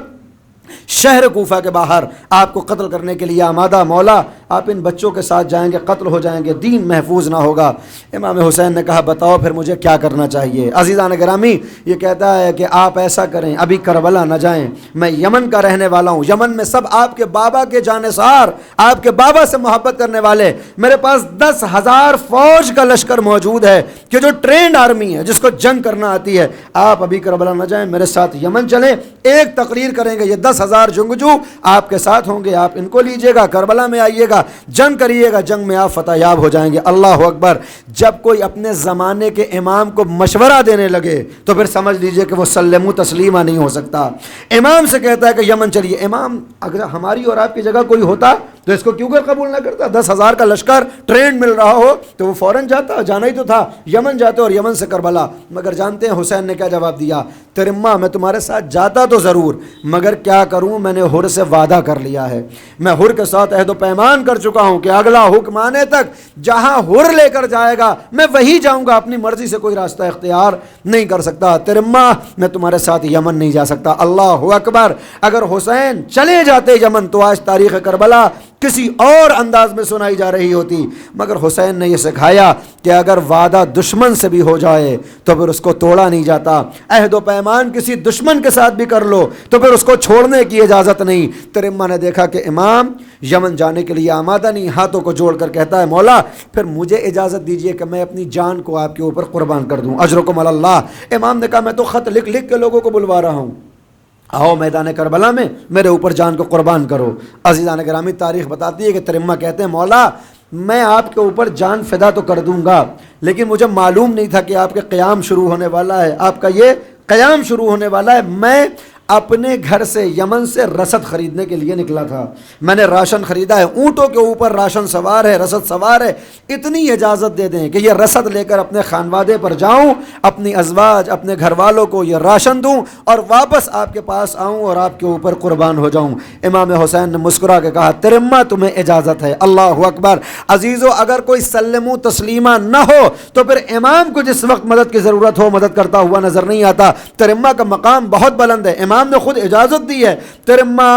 شہر کوفہ کے باہر آپ کو قتل کرنے کے لیے آمادہ، مولا آپ ان بچوں کے ساتھ جائیں گے، قتل ہو جائیں گے، دین محفوظ نہ ہوگا۔ امام حسین نے کہا بتاؤ پھر مجھے کیا کرنا چاہیے۔ عزیزان گرامی، یہ کہتا ہے کہ آپ ایسا کریں، ابھی کربلا نہ جائیں، میں یمن کا رہنے والا ہوں، یمن میں سب آپ کے بابا کے جانثار، آپ کے بابا سے محبت کرنے والے، میرے پاس 10,000 فوج کا لشکر موجود ہے کہ جو ٹرینڈ آرمی ہے، جس کو جنگ کرنا آتی ہے۔ آپ ابھی کربلا نہ جائیں، میرے ساتھ یمن چلیں، ایک تقریر کریں گے، یہ 10,000 جنگجو آپ کے ساتھ ہوں گے، آپ ان کو لیجئے گا، کربلا میں آئیے گا، جنگ کریے گا، جنگ میں آپ فتح یاب ہو جائیں گے۔ اللہ اکبر۔ جب کوئی اپنے زمانے کے امام کو مشورہ دینے لگے تو پھر سمجھ لیجئے کہ وہ سلمو تسلیمہ نہیں ہو سکتا۔ امام سے کہتا ہے کہ یمن چلیے، امام اگر ہماری اور آپ کی جگہ کوئی ہوتا تو اس کو کیوں کر قبول نہ کرتا؟ 10,000 کا لشکر ٹرینڈ مل رہا ہو تو وہ فوراً جاتا، جانا ہی تو تھا، یمن جاتے اور یمن سے کربلا۔ مگر جانتے ہیں حسین نے کیا جواب دیا؟ ترما میں تمہارے ساتھ جاتا تو ضرور، مگر کیا کروں، میں نے حر سے وعدہ کر لیا ہے، میں حر کے ساتھ عہد و پیمان کر چکا ہوں کہ اگلا حکم آنے تک جہاں حر لے کر جائے گا میں وہی جاؤں گا، اپنی مرضی سے کوئی راستہ اختیار نہیں کر سکتا۔ ترما میں تمہارے ساتھ یمن نہیں جا سکتا۔ اللہ اکبر۔ اگر حسین چلے جاتے یمن تو آج تاریخ کربلا کسی اور انداز میں سنائی جا رہی ہوتی، مگر حسین نے یہ سکھایا کہ اگر وعدہ دشمن سے بھی ہو جائے تو پھر اس کو توڑا نہیں جاتا، عہد و پیمان کسی دشمن کے ساتھ بھی کر لو تو پھر اس کو چھوڑنے کی اجازت نہیں۔ ترما نے دیکھا کہ امام یمن جانے کے لیے آمادہ نہیں، ہاتھوں کو جوڑ کر کہتا ہے مولا پھر مجھے اجازت دیجئے کہ میں اپنی جان کو آپ کے اوپر قربان کر دوں، اجرکم علی اللہ۔ امام نے کہا میں تو خط لکھ لکھ کے لوگوں کو بلوا رہا ہوں، آؤ میدان کربلا میں میرے اوپر جان کو قربان کرو۔ عزیزان گرامی، تاریخ بتاتی ہے کہ ترما کہتے ہیں مولا میں آپ کے اوپر جان فدا تو کر دوں گا، لیکن مجھے معلوم نہیں تھا کہ آپ کے قیام شروع ہونے والا ہے، آپ کا یہ قیام شروع ہونے والا ہے۔ میں اپنے گھر سے یمن سے رسد خریدنے کے لیے نکلا تھا، میں نے راشن خریدا ہے، اونٹوں کے اوپر راشن سوار ہے، رسد سوار ہے، اتنی اجازت دے دیں کہ یہ رسد لے کر اپنے خانوادے پر جاؤں، اپنی ازواج اپنے گھر والوں کو یہ راشن دوں اور واپس آپ کے پاس آؤں اور آپ کے اوپر قربان ہو جاؤں۔ امام حسین نے مسکرا کے کہا ترما تمہیں اجازت ہے۔ اللہ اکبر۔ عزیزو، اگر کوئی سلمو تسلیمہ نہ ہو تو پھر امام کو جس وقت مدد کی ضرورت ہو مدد کرتا ہوا نظر نہیں آتا۔ ترما کا مقام بہت بلند ہے، امام نے خود اجازت دی ہے۔ ترما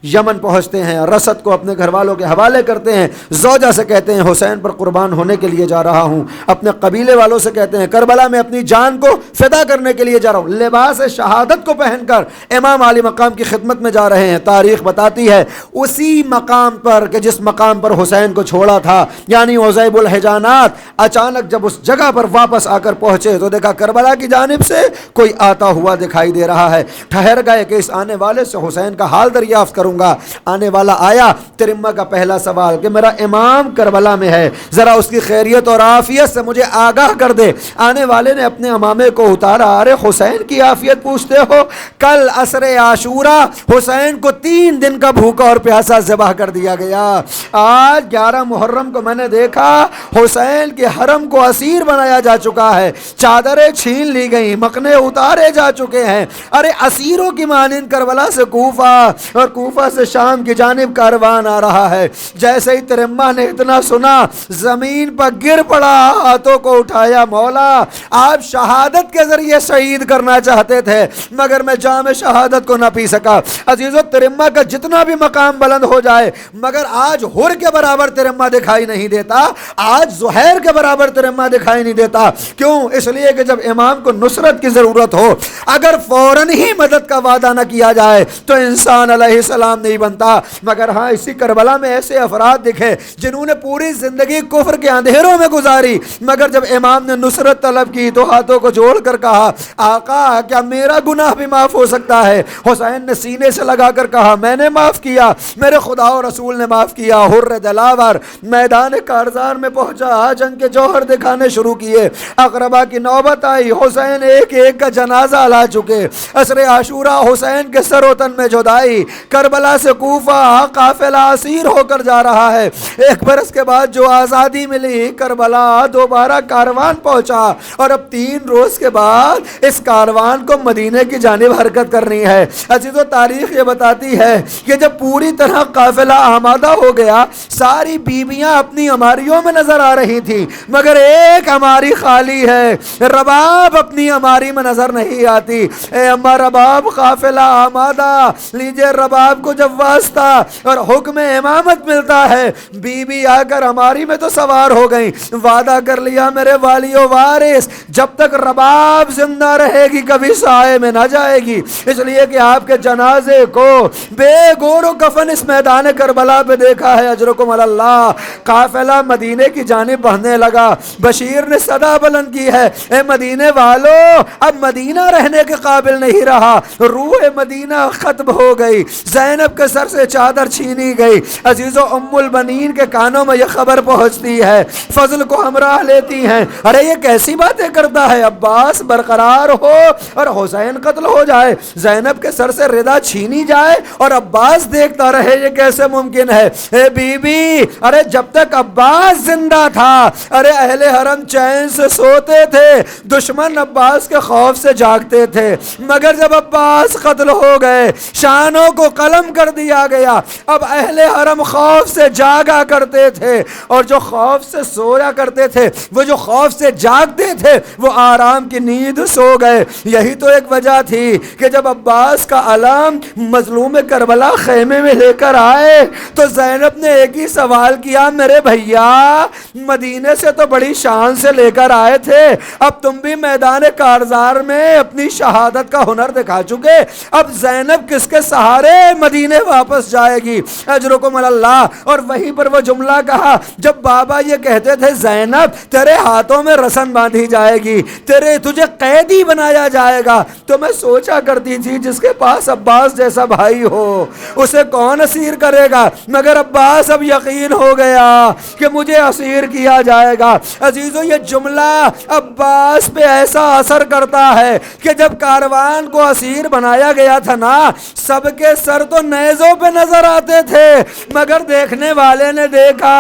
یمن پہنچتے ہیں، رسد کو اپنے گھر والوں کے حوالے کرتے ہیں، زوجہ سے کہتے ہیں حسین پر قربان ہونے کے لیے جا رہا ہوں، اپنے قبیلے والوں سے کہتے ہیں کربلا میں اپنی جان کو فدا کرنے کے لیے جا رہا ہوں، لباس شہادت کو پہن کر امام عالی مقام کی خدمت میں جا رہے ہیں۔ تاریخ بتاتی ہے اسی مقام پر کہ جس مقام پر حسین کو چھوڑا تھا، یعنی عزیب الحجانات، اچانک جب اس جگہ پر واپس آ کر پہنچے تو دیکھا کربلا کی جانب سے کوئی آتا ہوا دکھائی دے رہا ہے۔ ٹھہر گئے کہ اس آنے والے سے حسین کا حال دریافت کروں گا۔ آنے والا آیا، ترما کا پہلا سوال کہ میرا امام کربلا میں ہے، ذرا اس کی خیریت اور عافیت سے مجھے آگاہ کر دے۔ آنے والے نے اپنے امامے کو اتارا، ارے حسین کی عافیت پوچھتے ہو؟ کل عصر عاشورہ حسین کو 3 دن کا بھوکا اور پیاسا ذبح کر دیا گیا، آج 11 محرم کو میں نے دیکھا حسین کے حرم کو اسیر بنایا جا چکا ہے، چادریں چھین لی گئی، مکنے اتارے جا چکے ہیں۔ ارے اسیروں کی مانند کربلا سے کوفہ اور کوفہ سے شام کی جانب کاروان آ رہا ہے۔ جیسے ہی ترما نے اتنا سنا زمین پر گر پڑا، ہاتھوں کو اٹھایا، مولا آپ شہادت کے ذریعے شہید کرنا چاہتے تھے مگر میں جام شہادت کو نہ پی سکا۔ عزیزو، ترما کا جتنا بھی مقام بلند ہو جائے مگر آج حر کے برابر ترما دکھائی نہیں دیتا، آج زہیر کے برابر ترما دکھائی نہیں دیتا۔ کیوں؟ اس لیے کہ جب امام کو نصرت کی ضرورت ہو اگر فوراً ہی مدد کا وعدہ نہ کیا جائے تو انسان علیہ السلام نہیں بنتا۔ مگر ہاں، اسی کربلا میں ایسے افراد دکھے جنہوں نے پوری زندگی کفر کے اندھیروں میں گزاری، مگر جب امام نے نصرت طلب کی تو ہاتھوں کو جوڑ کر کہا آقا کیا میرا گناہ بھی معاف ہو سکتا ہے؟ حسین نے سینے سے لگا کر کہا میں نے معاف کیا، میرے خدا و رسول نے معاف کیا۔ حر دلاور میدان کارزار میں پہنچا، جنگ کے جوہر دکھانے شروع کیے، اقربا کی نوبت آئی، حسین ایک ایک کا جنازہ لا چکے، عصر عاشورہ حسین کے سر و تن میں جدائی، کربلا کربلا سے کوفہ قافلہ اسیر ہو کر جا رہا ہے۔ 1 برس کے بعد جو آزادی ملی، کربلا دوبارہ کاروان پہنچا، اور اب 3 روز کے بعد اس کاروان کو مدینے کی جانب حرکت کرنی ہے۔ عزیزو، تاریخ یہ بتاتی ہے کہ جب پوری طرح قافلہ آمادہ ہو گیا، ساری بیویاں اپنی عماریوں میں نظر آ رہی تھیں، مگر ایک عماری خالی ہے۔ رباب اپنی عماری میں نظر نہیں آتی۔ اے اما رباب، قافلہ آمادہ، لیجئے رباب کو جب واسطہ اور حکم امامت ملتا ہے، بی بی آ کر عماری میں تو سوار ہو گئی، وعدہ کر لیا میرے والی و وارث جب تک رباب زندہ رہے گی کبھی سائے میں نہ جائے گی، اس لیے کہ آپ کے جنازے کو بے گور و کفن اس میدان کربلا پہ دیکھا ہے۔ اجرکم اللہ۔ قافلہ مدینے کی جانب بڑھنے لگا۔ بشیر نے صدا بلند کی ہے، اے مدینے والو، اب مدینہ رہنے کے قابل نہیں رہا، روح مدینہ ختم ہو گئی، زینب کے سر سے چادر چھینی گئی۔ عزیزو، ام البنین کے کانوں میں یہ خبر پہنچتی ہے، فضل کو ہمراہ لیتی ہیں، ارے یہ کیسی باتیں کرتا ہے، عباس برقرار ہو اور حسین قتل ہو جائے، زینب کے سر سے ردا چھینی جائے اور عباس دیکھتا رہے، یہ کیسے ممکن ہے؟ اے بی بی، ارے جب تک عباس زندہ تھا، ارے اہل حرم چین سے سوتے تھے، دشمن عباس کے خوف سے جاگتے تھے، مگر جب عباس قتل ہو گئے، شانوں کو قلم کر دیا گیا، اب اہل حرم خوف سے جاگا کرتے تھے، اور جو خوف سے سویا کرتے تھے، وہ جو خوف سے جاگتے تھے، وہ آرام کی نیند سو گئے۔ یہی تو ایک وجہ تھی کہ جب عباس کا علم مظلوم کربلا خیمے میں لے کر آئے تو زینب نے ایک ہی سوال کیا، میرے بھیا مدینے سے تو بڑی شان سے لے کر آئے تھے، اب تم بھی میدان کارزار میں اپنی شہادت کا ہنر دکھا چکے، اب زینب کس کے سہارے مدینے واپس جائے گی؟ اجرکم اللہ۔ اور وہیں پر وہ جملہ کہا جب بابا یہ کہتے تھے، زینب تیرے ہاتھوں میں رسن باندھی جائے گی، تجھے قیدی بنایا جائے گا، تو میں سوچا کرتی تھی جس کے پاس عباس جیسا بھائی ہو اسے کون اسیر کرے گا، مگر عباس اب یقین ہو گیا کہ مجھے اسیر کیا جائے گا۔ عزیزو، یہ جملہ عباس پہ ایسا اثر کرتا ہے کہ جب کاروان کو اسیر بنایا گیا تھا نا، سب کے سر تو نیزوں پہ نظر آتے تھے، مگر دیکھنے والے نے دیکھا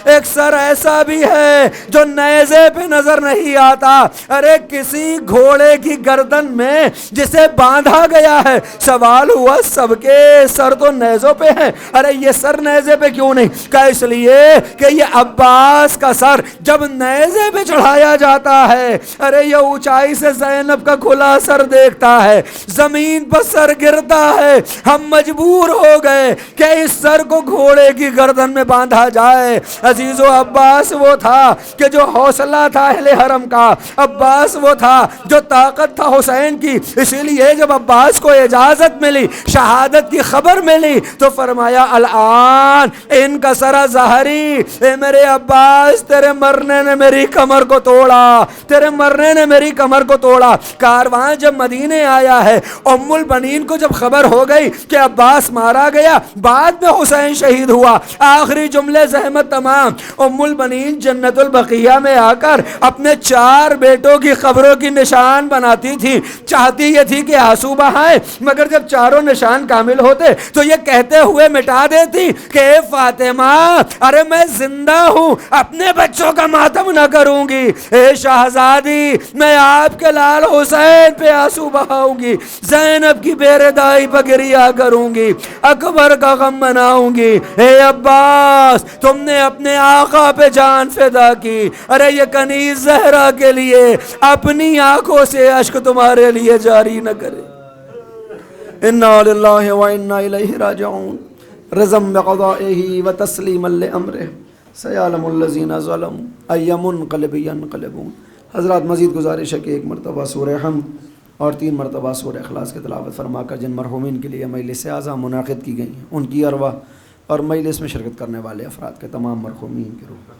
ایک سر ایسا بھی ہے جو نیزے پہ نظر نہیں آتا۔ ارے کسی گھوڑے کی گردن میں جسے باندھا گیا ہے، سوال ہوا سب کے سر تو نیزوں پہ ہیں، ارے یہ سر نیزے پہ کیوں نہیں؟ کہا اس لیے کہ یہ عباس کا سر جب نیزے پہ چڑھایا جاتا ہے، ارے یہ اونچائی سے زینب کا کھلا سر دیکھتا ہے، زمین پر سر گرتا ہے، ہم مجبور ہو گئے کہ اس سر کو گھوڑے کی گردن میں باندھا جائے۔ عزیزو، عباس وہ تھا کہ جو حوصلہ تھا اہل حرم کا، عباس وہ تھا جو طاقت تھا حسین کی، اسی لیے جب عباس کو اجازت ملی، شہادت کی خبر ملی، تو فرمایا الان ان کا سرا ظاہری، اے میرے عباس تیرے مرنے نے میری کمر کو توڑا، تیرے مرنے نے میری کمر کو توڑا۔ کاروان جب مدینے آیا ہے، ام البنین کو جب خبر ہو گئی کہ عباس مارا گیا، بعد میں حسین شہید ہوا، آخری جملے زحمت تمام، ام البنین جنت البقیہ میں آ کر اپنے 4 بیٹوں کی قبروں کی نشان بناتی تھی، چاہتی یہ تھی کہ آنسو بہائے، مگر جب چاروں نشان کامل ہوتے تو یہ کہتے ہوئے مٹا دیتی کہ اے فاطمہ، ارے میں زندہ ہوں، اپنے بچوں کا ماتم نہ کروں گی، اے شہزادی میں آپ کے لال حسین پہ آنسو بہاؤں گی، زینب کی بے ردائی پر گریہ کروں گی، اکبر کا غم مناؤں گی، اے عباس تم نے اپنے آقا پہ جان فدا کی، ارے یہ کنیز زہرا کے لیے اپنی آنکھوں سے اشک تمہارے لیے جاری نہ کرے۔ انا للہ و انا الیہ راجعون، رضم بقضائہ و تسلیما لامرہ، سیعلم الذین ظلموا ای منقلب ینقلبون۔ حضرات مزید گزارش ہے کہ 1 مرتبہ سورہ حمد اور 3 مرتبہ سورہ اخلاص کی تلاوت فرما کر جن مرحومین کے لیے مجلس اعظم منعقد کی گئی ہیں ان کی ارواح اور مجلس میں شرکت کرنے والے افراد کے تمام مرحومین کی روح